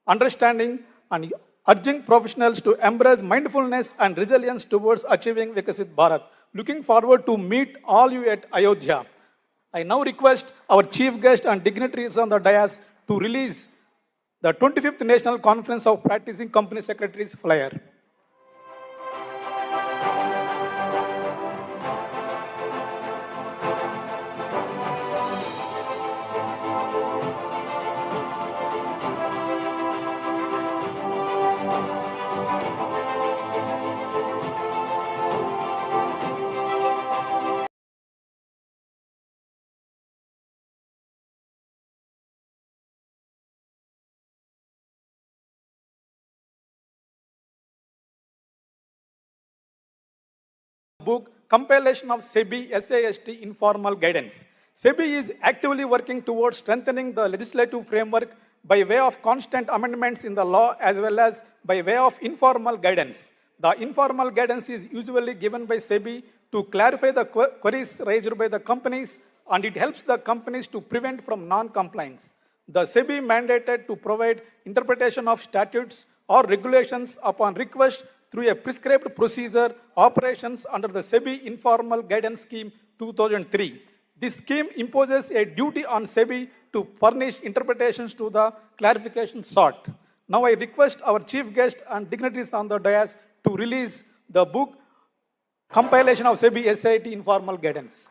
understanding, and urging professionals to embrace mindfulness and resilience towards achieving Vikasit Bharat. Looking forward to meet all you at Ayodhya. I now request our chief guest and dignitaries on the dais to release the 25th National Conference of Practicing Company Secretaries flyer. Book Compilation of SEBI SAST Informal Guidance. SEBI is actively working towards strengthening the legislative framework by way of constant amendments in the law as well as by way of informal guidance. The informal guidance is usually given by SEBI to clarify the queries raised by the companies, and it helps the companies to prevent from non-compliance. The SEBI mandated to provide interpretation of statutes or regulations upon request through a prescribed procedure operations under the SEBI Informal Guidance Scheme 2003. This scheme imposes a duty on SEBI to furnish interpretations to the clarification sought. Now I request our chief guest and dignitaries on the dais to release the book Compilation of SEBI SAT Informal Guidance.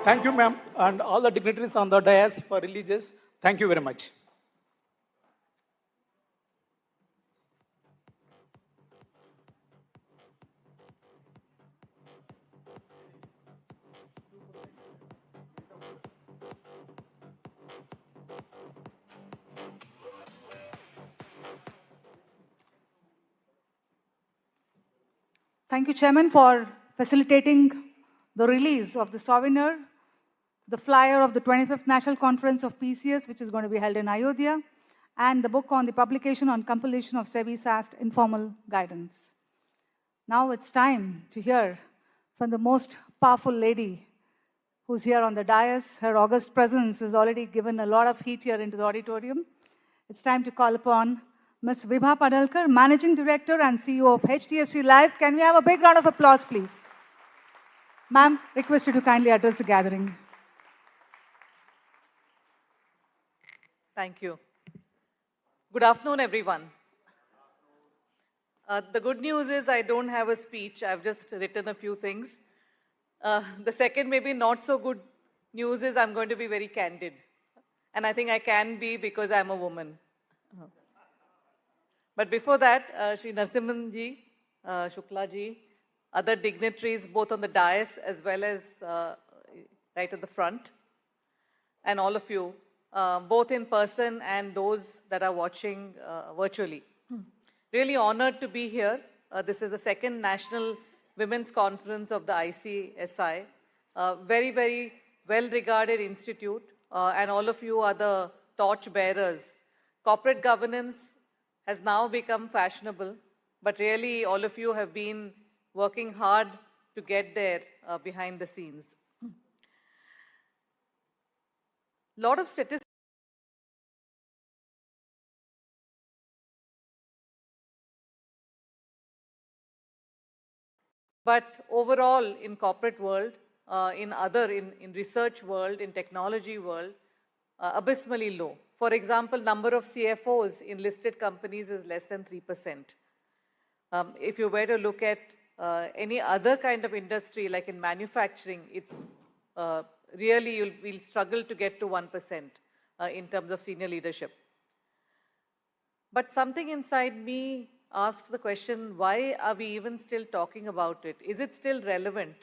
Thank you, ma'am, and all the dignitaries on the dais for releases. Thank you very much. Thank you, Chairman, for facilitating the release of the souvenir, the flyer of the 25th National Conference of PCS, which is going to be held in Ayodhya, and the book on the publication on compilation of SEBI SAST Informal Guidance. Now it's time to hear from the most powerful lady who's here on the dais. Her august presence has already given a lot of heat here into the auditorium. It's time to call upon Ms. Vibha Padalkar, Managing Director and CEO of HDFC Life. Can we have a big round of applause, please? Ma'am, request you to kindly address the gathering. Thank you. Good afternoon, everyone. The good news is I don't have a speech. I've just written a few things. The second, maybe not so good news is I'm going to be very candid. And I think I can be because I'm a woman. But before that, Shri Narasimhan ji, Shukla ji, other dignitaries, both on the dais as well as right at the front, and all of you, both in person and those that are watching virtually. Really honored to be here. This is the second National Women's Conference of the ICSI. Very, very well-regarded institute, and all of you are the torch bearers. Corporate governance has now become fashionable, but really all of you have been working hard to get there behind the scenes. Lot of statistics. But overall, in corporate world, in research world, in technology world, abysmally low. For example, number of CFOs in listed companies is less than 3%. If you were to look at any other kind of industry, like in manufacturing, it's really, we'll struggle to get to 1% in terms of senior leadership. But something inside me asks the question, why are we even still talking about it? Is it still relevant?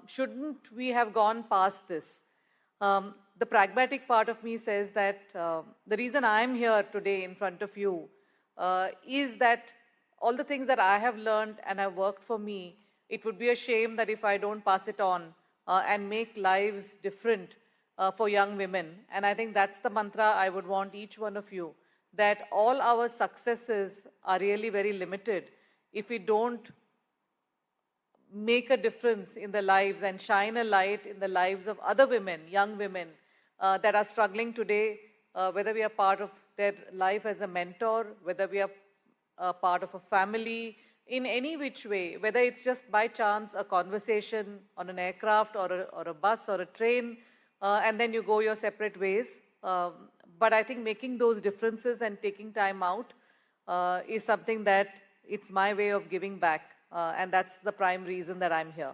Shouldn't we have gone past this? The pragmatic part of me says that the reason I'm here today in front of you is that all the things that I have learned and have worked for me, it would be a shame that if I don't pass it on and make lives different for young women. And I think that's the mantra I would want each one of you, that all our successes are really very limited if we don't make a difference in the lives and shine a light in the lives of other women, young women that are struggling today, whether we are part of their life as a mentor, whether we are part of a family, in any which way, whether it's just by chance a conversation on an aircraft or a bus or a train, and then you go your separate ways. But I think making those differences and taking time out is something that it's my way of giving back. And that's the prime reason that I'm here.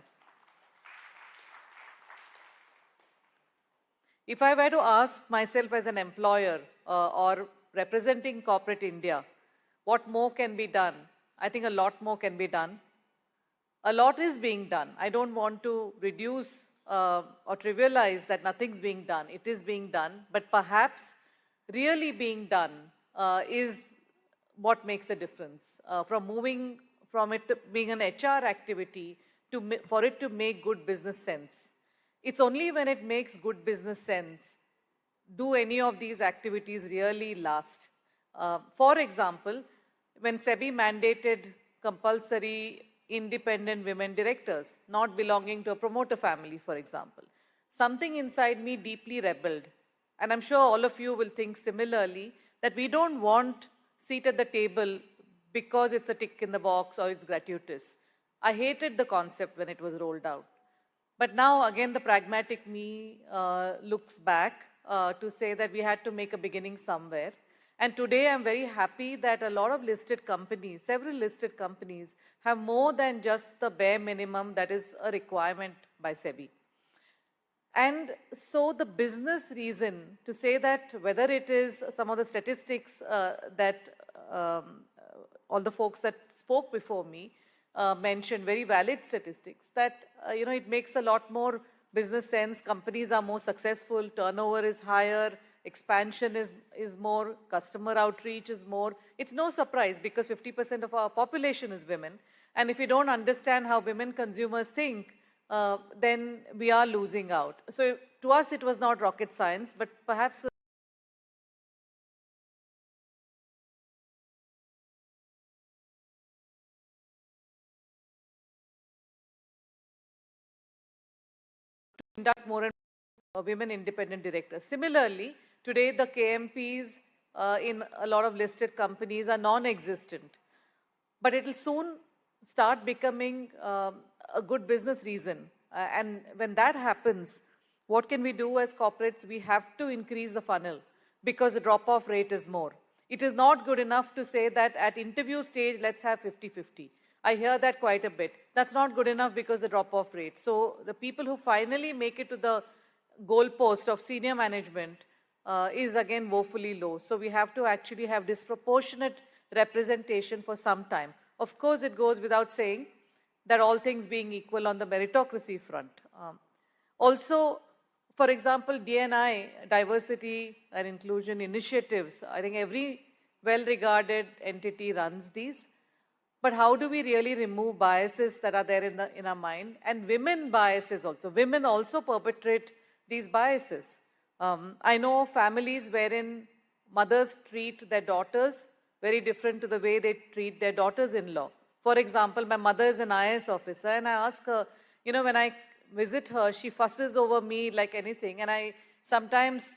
If I were to ask myself as an employer or representing corporate India, what more can be done? I think a lot more can be done. A lot is being done. I don't want to reduce or trivialize that nothing's being done. It is being done, but perhaps really being done is what makes a difference. From moving from it being an HR activity for it to make good business sense. It's only when it makes good business sense do any of these activities really last. For example, when SEBI mandated compulsory independent women directors, not belonging to a promoter family, for example, something inside me deeply rebelled. And I'm sure all of you will think similarly, that we don't want seat at the table because it's a tick in the box or it's gratuitous. I hated the concept when it was rolled out. But now again, the pragmatic me looks back to say that we had to make a beginning somewhere. And today I'm very happy that a lot of listed companies, several listed companies, have more than just the bare minimum that is a requirement by SEBI. And so the business reason to say that, whether it is some of the statistics that all the folks that spoke before me mentioned, very valid statistics, that it makes a lot more business sense. Companies are more successful, turnover is higher, expansion is more, customer outreach is more. It's no surprise because 50% of our population is women. And if we don't understand how women consumers think, then we are losing out. So to us, it was not rocket science, but perhaps induct more and more women independent directors. Similarly, today the KMPs in a lot of listed companies are non-existent. But it will soon start becoming a good business reason. And when that happens, what can we do as corporates? We have to increase the funnel because the drop-off rate is more. It is not good enough to say that at interview stage, let's have 50-50. I hear that quite a bit. That's not good enough because the drop-off rate. So the people who finally make it to the goalpost of senior management is again woefully low. So we have to actually have disproportionate representation for some time. Of course, it goes without saying that all things being equal on the meritocracy front. Also, for example, D&I, diversity and inclusion initiatives, I think every well-regarded entity runs these. But how do we really remove biases that are there in our mind? And women biases also. Women also perpetrate these biases. I know families wherein mothers treat their daughters very different to the way they treat their daughters-in-law. For example, my mother is an IAS officer, and I ask her, when I visit her, she fusses over me like anything, and I sometimes,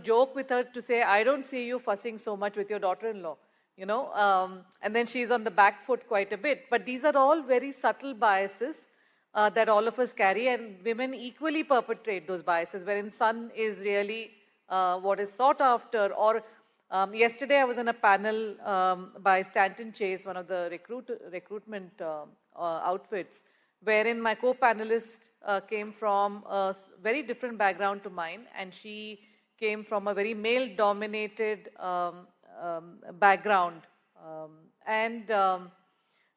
joke with her to say, I don't see you fussing so much with your daughter-in-law, and then she's on the back foot quite a bit. But these are all very subtle biases that all of us carry, and women equally perpetrate those biases, wherein son is really what is sought after, or Yesterday, I was on a panel by Stanton Chase, one of the recruitment outfits, wherein my co-panelist came from a very different background to mine, and she came from a very male-dominated background.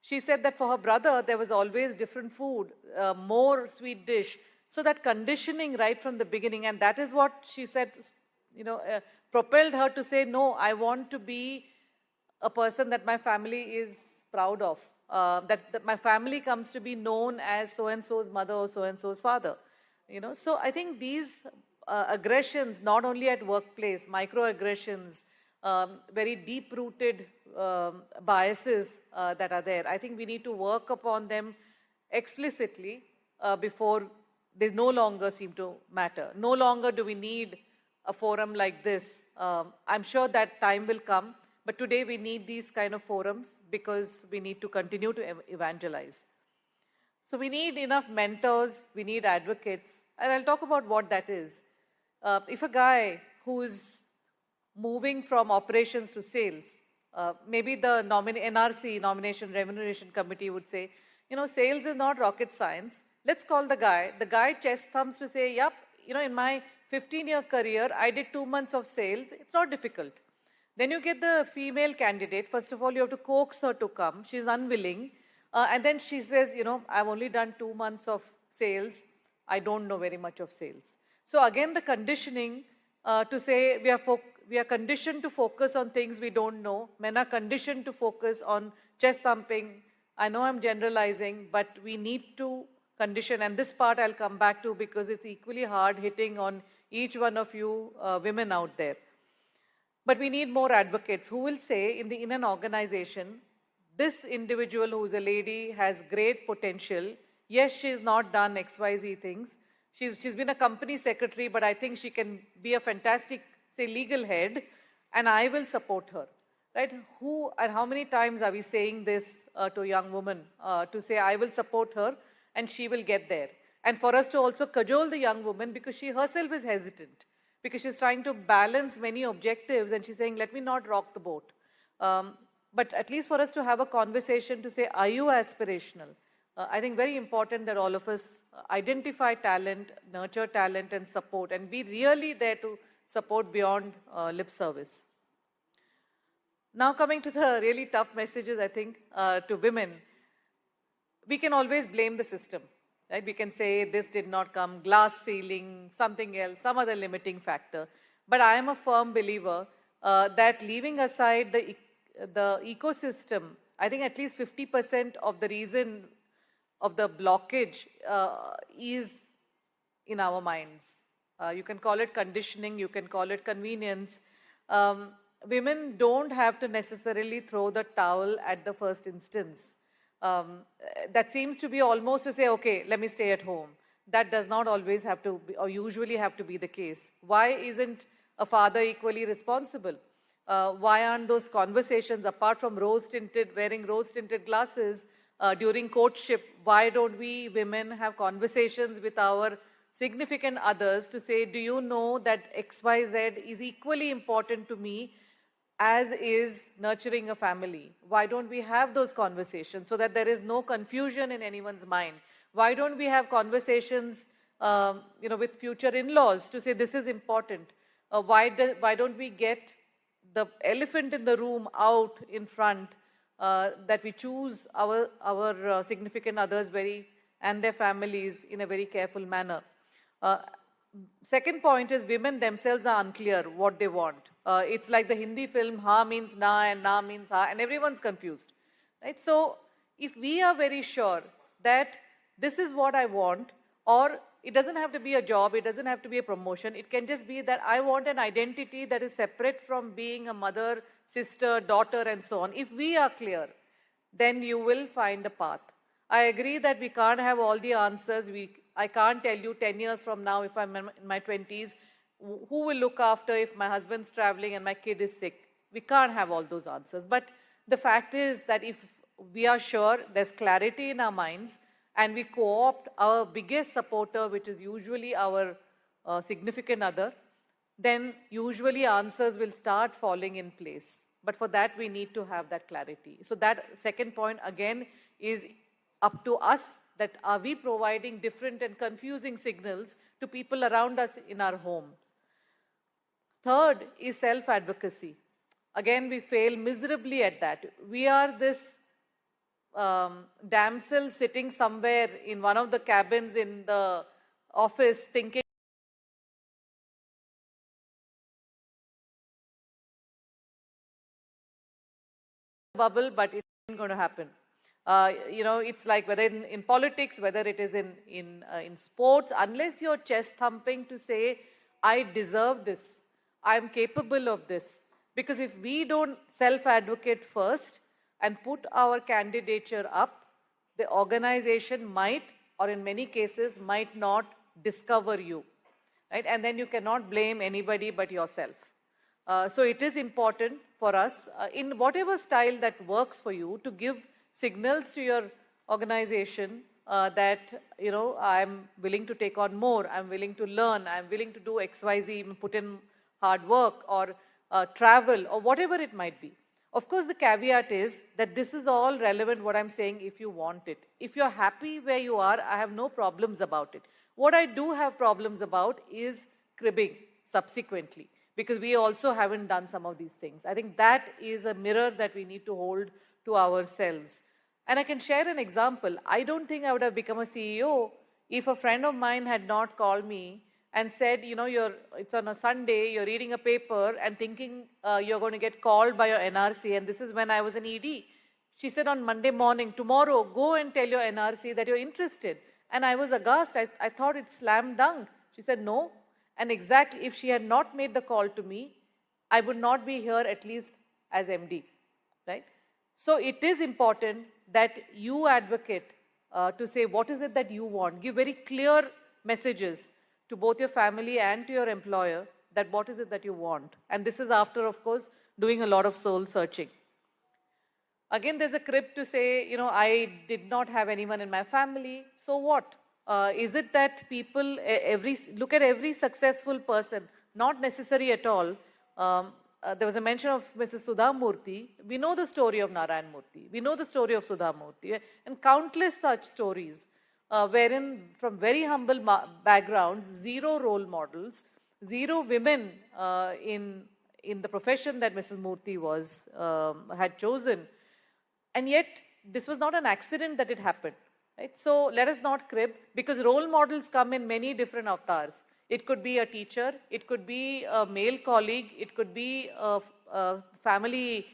She said that for her brother, there was always different food, more sweet dish. So that conditioning right from the beginning, and that is what she said, propelled her to say, no, I want to be a person that my family is proud of, that my family comes to be known as so-and-so's mother or so-and-so's father. So I think these aggressions, not only at workplace, microaggressions, very deep-rooted biases that are there, I think we need to work upon them explicitly before they no longer seem to matter. No longer do we need a forum like this. I'm sure that time will come, but today we need these kind of forums because we need to continue to evangelize. So we need enough mentors, we need advocates, and I'll talk about what that is. If a guy who's moving from operations to sales, maybe the NRC, Nomination Remuneration Committee, would say, sales is not rocket science. Let's call the guy chest thumbs to say, yep, in my 15-year career, I did 2 months of sales. It's not difficult. Then you get the female candidate. First of all, you have to coax her to come. She's unwilling. And then she says, I've only done 2 months of sales. I don't know very much of sales. So again, the conditioning to say we are conditioned to focus on things we don't know. Men are conditioned to focus on chest thumping. I know I'm generalizing, but we need to condition. And this part I'll come back to because it's equally hard hitting on each one of you women out there. But we need more advocates who will say in an organization, this individual who's a lady has great potential. Yes, she's not done XYZ things. She's been a company secretary, but I think she can be a fantastic, say, legal head, and I will support her. Right? Who and how many times are we saying this to a young woman to say, I will support her and she will get there? And for us to also cajole the young woman because she herself is hesitant, because she's trying to balance many objectives and she's saying, let me not rock the boat. But at least for us to have a conversation to say, are you aspirational? I think very important that all of us identify talent, nurture talent and support, and be really there to support beyond lip service. Now coming to the really tough messages, I think, to women. We can always blame the system. Right? We can say this did not come, glass ceiling, something else, some other limiting factor. But I am a firm believer that leaving aside the ecosystem, I think at least 50% of the reason of the blockage is in our minds. You can call it conditioning, you can call it convenience. Women don't have to necessarily throw the towel at the first instance. That seems to be almost to say, okay, let me stay at home. That does not always have to be, or usually have to be the case. Why isn't a father equally responsible? Why aren't those conversations, apart from wearing rose-tinted glasses during courtship, why don't we women have conversations with our significant others to say, do you know that XYZ is equally important to me as is nurturing a family? Why don't we have those conversations so that there is no confusion in anyone's mind? Why don't we have conversations with future in-laws to say this is important? Why don't we get the elephant in the room out in front, that we choose our significant others and their families in a very careful manner? Second point is women themselves are unclear what they want. It's like the Hindi film, ha means na and na means ha, and everyone's confused. Right? So if we are very sure that this is what I want, or it doesn't have to be a job, it doesn't have to be a promotion, it can just be that I want an identity that is separate from being a mother, sister, daughter, and so on. If we are clear, then you will find a path. I agree that we can't have all the answers. I can't tell you 10 years from now, if I'm in my 20s, who will look after if my husband's traveling and my kid is sick. We can't have all those answers. But the fact is that if we are sure there's clarity in our minds and we co-opt our biggest supporter, which is usually our significant other, then usually answers will start falling in place. But for that, we need to have that clarity. So that second point, again, is up to us, that are we providing different and confusing signals to people around us in our homes. Third is self-advocacy. Again, we fail miserably at that. We are this damsel sitting somewhere in one of the cabins in the office thinking bubble, but it isn't going to happen. It's like whether in politics, whether it is in sports, unless you're chest thumping to say, I deserve this, I'm capable of this. Because if we don't self-advocate first and put our candidature up, the organization might, or in many cases, might not discover you, right? And then you cannot blame anybody but yourself. So it is important for us, in whatever style that works for you, to give signals to your organization that, I'm willing to take on more, I'm willing to learn, I'm willing to do XYZ, even put in hard work or travel or whatever it might be. Of course, the caveat is that this is all relevant, what I'm saying, if you want it. If you're happy where you are, I have no problems about it. What I do have problems about is cribbing subsequently, because we also haven't done some of these things. I think that is a mirror that we need to hold to ourselves. And I can share an example. I don't think I would have become a CEO if a friend of mine had not called me and said, it's on a Sunday, you're reading a paper and thinking you're going to get called by your NRC, and this is when I was an ED. She said on Monday morning, tomorrow, go and tell your NRC that you're interested. And I was aghast. I thought it's slam dunk. She said, no. And exactly, if she had not made the call to me, I would not be here at least as MD, right? So it is important that you advocate to say what is it that you want. Give very clear messages to both your family and to your employer that what is it that you want. And this is after, of course, doing a lot of soul searching. Again, there's a crib to say, I did not have anyone in my family. So what? Is it that people, look at every successful person, not necessary at all. There was a mention of Mrs. Sudha Murthy. We know the story of Narayan Murthy. We know the story of Sudha Murthy. And countless such stories wherein from very humble backgrounds, zero role models, zero women in the profession that Mrs. Murthy had chosen. And yet, this was not an accident that it happened. Right? So let us not crib, because role models come in many different avatars. It could be a teacher, it could be a male colleague, it could be a family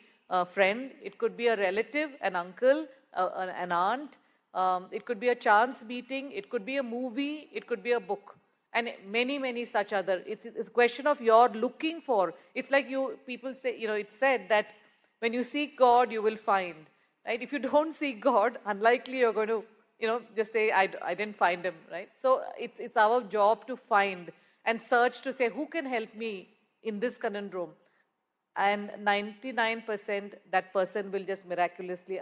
friend, it could be a relative, an uncle, an aunt, it could be a chance meeting, it could be a movie, it could be a book, and many, many such other. It's a question of your looking for. It's like people say, it's said that when you seek God, you will find. Right? If you don't seek God, unlikely you're going to just say, I didn't find him, right? So it's our job to find and search to say, who can help me in this conundrum? And 99% that person will just miraculously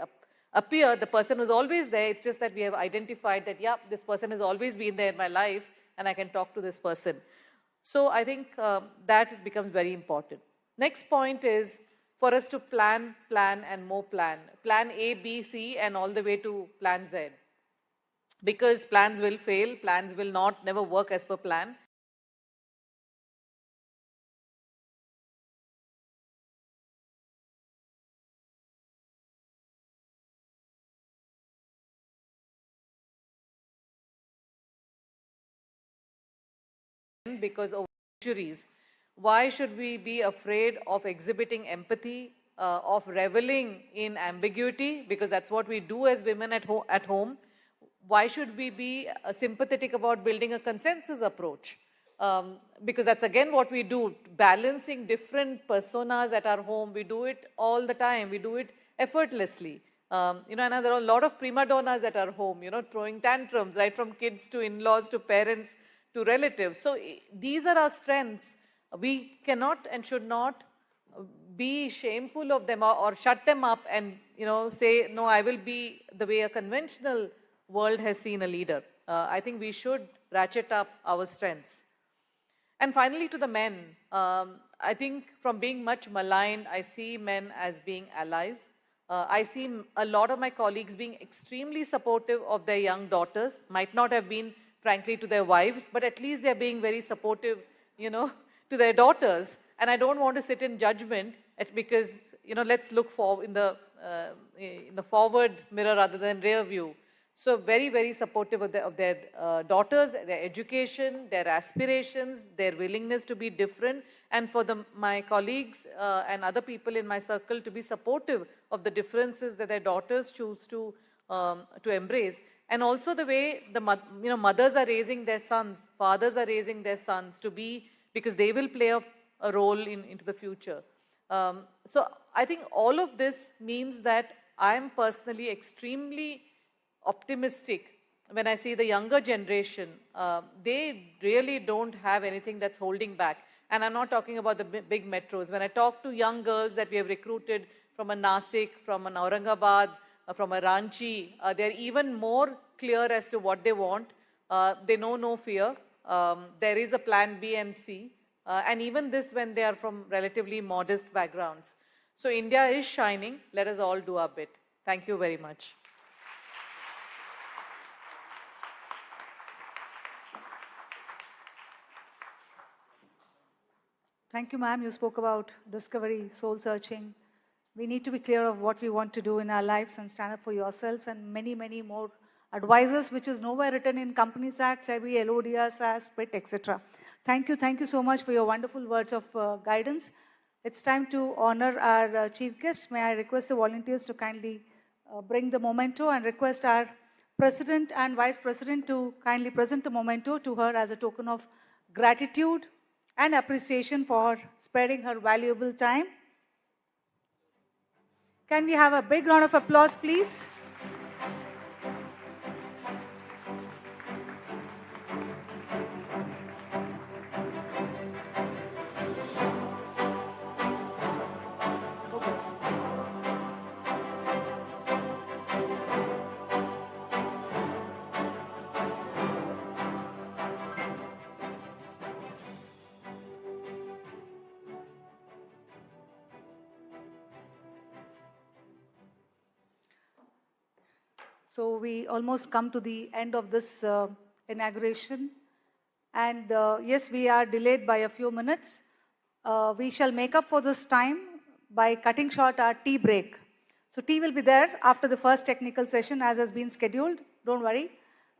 appear. The person was always there. It's just that we have identified that, yeah, this person has always been there in my life and I can talk to this person. So I think that becomes very important. Next point is for us to plan, and more plan. Plan A, B, C, and all the way to plan Z. Because plans will fail, plans will never work as per plan. Because of injuries. Why should we be afraid of exhibiting empathy, of reveling in ambiguity? Because that's what we do as women at home. Why should we be sympathetic about building a consensus approach? Because that's again what we do, balancing different personas at our home. We do it all the time. We do it effortlessly. And there are a lot of prima donnas at our home, throwing tantrums, right from kids to in-laws to parents to relatives. So these are our strengths. We cannot and should not be shameful of them or shut them up and, say, no, I will be the way a conventional world has seen a leader. I think we should ratchet up our strengths. And finally, to the men, I think from being much maligned, I see men as being allies. I see a lot of my colleagues being extremely supportive of their young daughters, might not have been, frankly, to their wives, but at least they're being very supportive, to their daughters. And I don't want to sit in judgment because, let's look in the forward mirror rather than rear view. So very, very supportive of their daughters, their education, their aspirations, their willingness to be different, and for my colleagues and other people in my circle to be supportive of the differences that their daughters choose to embrace. And also the way the mothers are raising their sons, fathers are raising their sons to be, because they will play a role into the future. So I think all of this means that I am personally extremely optimistic when I see the younger generation. They really don't have anything that's holding back. And I'm not talking about the big metros. When I talk to young girls that we have recruited from a Nasik, from an Aurangabad, from a Ranchi, they're even more clear as to what they want. They know no fear. There is a plan B and C. And even this when they are from relatively modest backgrounds. So India is shining. Let us all do our bit. Thank you very much. Thank you, ma'am. You spoke about discovery, soul searching. We need to be clear of what we want to do in our lives and stand up for yourselves, and many, many more advices, which is nowhere written in Companies Act, SEBI, LODR, SAS, PIT, etc. Thank you so much for your wonderful words of guidance. It's time to honor our chief guest. May I request the volunteers to kindly bring the memento, and request our President and Vice President to kindly present the memento to her as a token of gratitude and appreciation for sparing her valuable time. Can we have a big round of applause, please? So we almost come to the end of this inauguration. And yes, we are delayed by a few minutes. We shall make up for this time by cutting short our tea break. So tea will be there after the first technical session, as has been scheduled. Don't worry.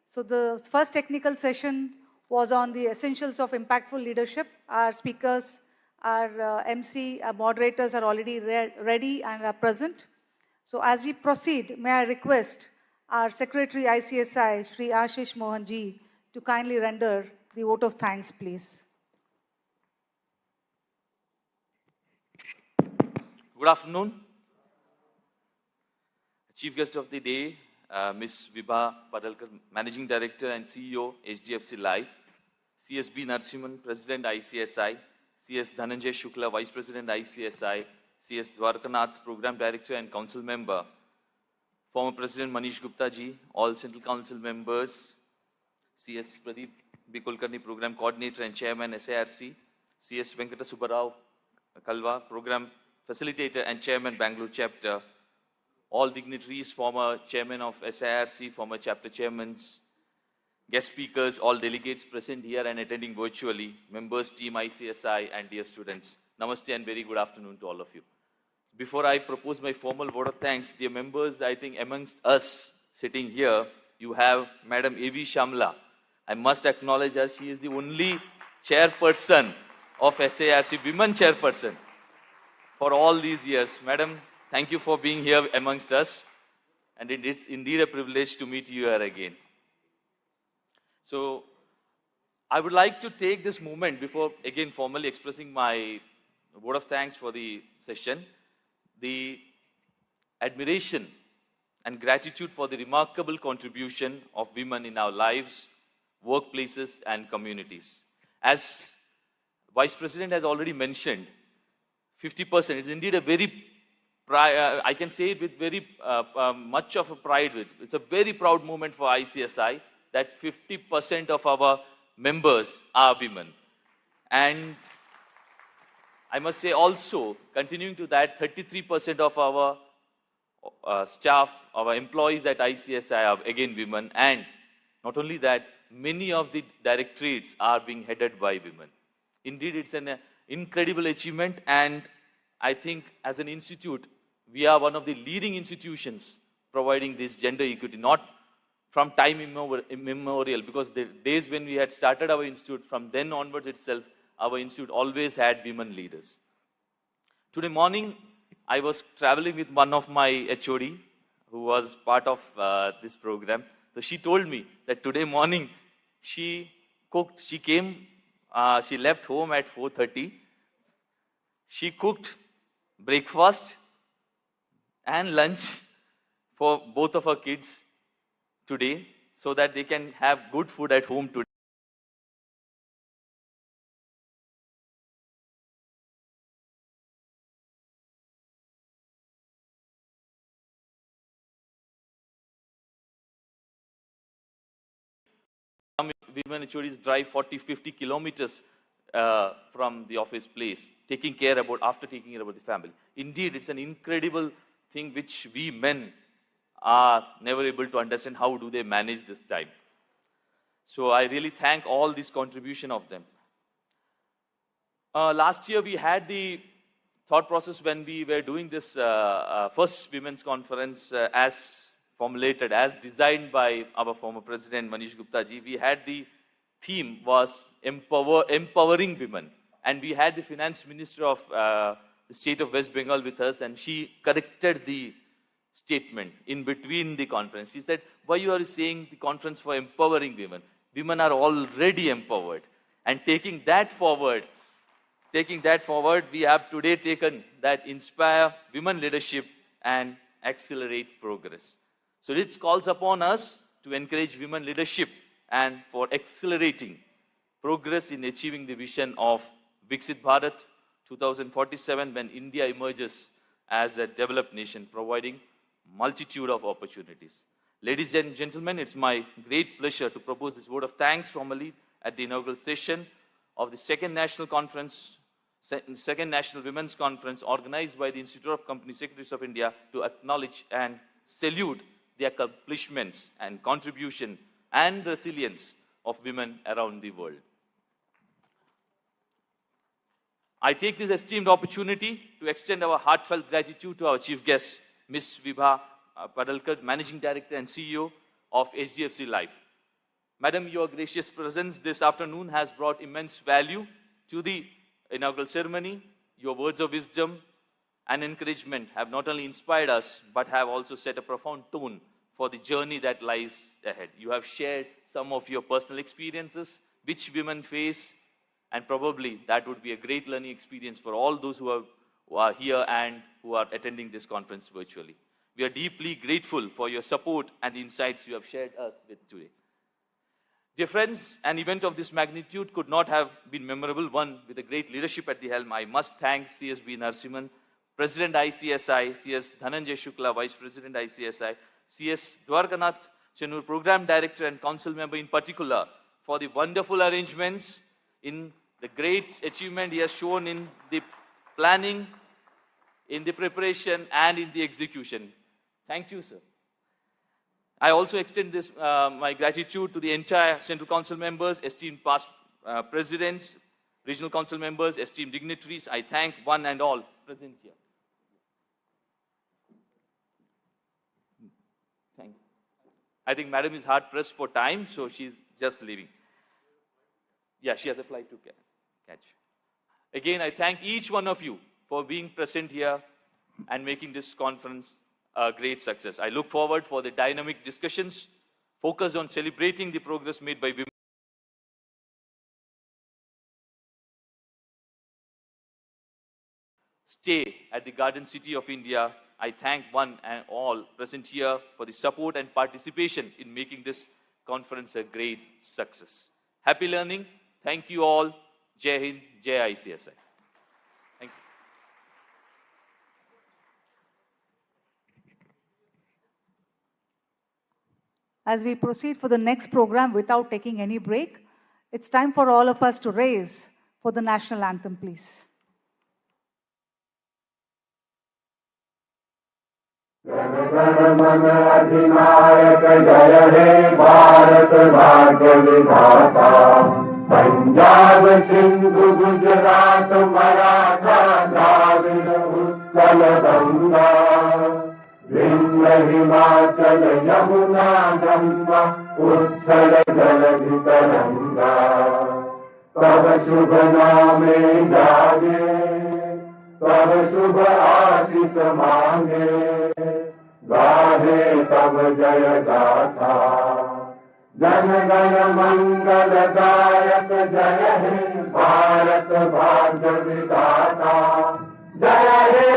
So the first technical session was on the essentials of impactful leadership. Our speakers, our MC, our moderators are already ready and are present. So as we proceed, may I request our Secretary ICSI, Shri Ashish Mohanji, to kindly render the vote of thanks, please. Good afternoon. Chief guest of the day, Ms. Vibha Padalkar, Managing Director and CEO, HDFC Life, CSB Narasimhan, President ICSI, CS Dhananjay Shukla, Vice President ICSI, CS Dwarkanath, Program Director and Council Member, former President Manish Gupta ji, all Central Council members, CS Pradeep Bikulkarni, Program Coordinator and Chairman SARC, CS Venkata Subbarao Kalwa, Program Facilitator and Chairman Bangalore Chapter, all dignitaries, former Chairman of SARC, former Chapter Chairmans, guest speakers, all delegates present here and attending virtually, members, team ICSI and dear students. Namaste and very good afternoon to all of you. Before I propose my formal vote of thanks, dear members, I think amongst us sitting here, you have Madam A.V. Shamla. I must acknowledge her. She is the only chairperson of SARC, women chairperson, for all these years. Madam, thank you for being here amongst us. And it's indeed a privilege to meet you here again. So, I would like to take this moment before, again, formally expressing my vote of thanks for the session, the admiration and gratitude for the remarkable contribution of women in our lives, workplaces, and communities. As Vice President has already mentioned, 50% is indeed a very, I can say it with very much of a pride. It's a very proud moment for ICSI that 50% of our members are women. And I must say also, continuing to that, 33% of our staff, our employees at ICSI are again women. And not only that, many of the directorates are being headed by women. Indeed, it's an incredible achievement. And I think as an institute, we are one of the leading institutions providing this gender equity, not from time immemorial, because the days when we had started our institute, from then onwards itself, our institute always had women leaders. Today morning, I was traveling with one of my HOD, who was part of this program. So she told me that today morning, she cooked, she left home at 4:30. She cooked breakfast and lunch for both of her kids today, so that they can have good food at home today. Some women HODs drive 40-50 kilometers from the office place, after taking care about the family. Indeed, it's an incredible thing which we men are never able to understand. How do they manage this time? So I really thank all this contribution of them. Last year we had the thought process when we were doing this first women's conference as formulated, as designed by our former president Manish Gupta ji. We had the theme was empowering women, and we had the finance minister of the state of West Bengal with us, and she corrected the statement in between the conference. She said, why you are saying the conference for empowering women? Women are already empowered. And taking that forward, we have today taken that inspire women leadership and accelerate progress. So it calls upon us to encourage women leadership and for accelerating progress in achieving the vision of Viksit Bharat 2047, when India emerges as a developed nation, providing multitude of opportunities. Ladies and gentlemen, it's my great pleasure to propose this vote of thanks formally at the inaugural session of the second National Women's Conference organized by the Institute of Company Secretaries of India, to acknowledge and salute the accomplishments and contribution and resilience of women around the world. I take this esteemed opportunity to extend our heartfelt gratitude to our chief guest, Ms. Vibha Padalkar, Managing Director and CEO of HDFC Life. Madam, your gracious presence this afternoon has brought immense value to the inaugural ceremony. Your words of wisdom and encouragement have not only inspired us, but have also set a profound tone for the journey that lies ahead. You have shared some of your personal experiences, which women face, and probably that would be a great learning experience for all those who are here and who are attending this conference virtually. We are deeply grateful for your support and the insights you have shared us with today. Dear friends, an event of this magnitude could not have been memorable, one with a great leadership at the helm. I must thank CSB Narasimhan, President ICSI, CS Dhananjay Shukla, Vice President ICSI, CS Dwarkanath Chenur, Program Director and Council Member in particular, for the wonderful arrangements, in the great achievement he has shown in the planning, in the preparation, and in the execution. Thank you, sir. I also extend this my gratitude to the entire Central Council members, esteemed past presidents, regional council members, esteemed dignitaries. I thank one and all present here. Thank you. I think Madam is hard pressed for time, so she's just leaving. Yeah, she has a flight to catch. Again, I thank each one of you for being present here and making this conference a great success. I look forward for the dynamic discussions focused on celebrating the progress made by women. Stay at the Garden City of India. I thank one and all present here for the support and participation in making this conference a great success. Happy learning. Thank you all. Jai Hind, Jai ICSI. Thank you. As we proceed for the next program without taking any break, it's time for all of us to raise for the national anthem, please. मन अधिनायक जय हे भारत भाग्य विधाता पंजाब सिंधु गुजरात मराठा द्राविड़ उत्कल गंगा विंध्य हिमाचल यमुना गंगा उत्कल जलधि तरंगा तब शुभ नामे जागे तब शुभ आशीष मांगे गाहे तब जय गाथा जन गण मंगल दायक जय हे भारत भाग्य विधाता जय हे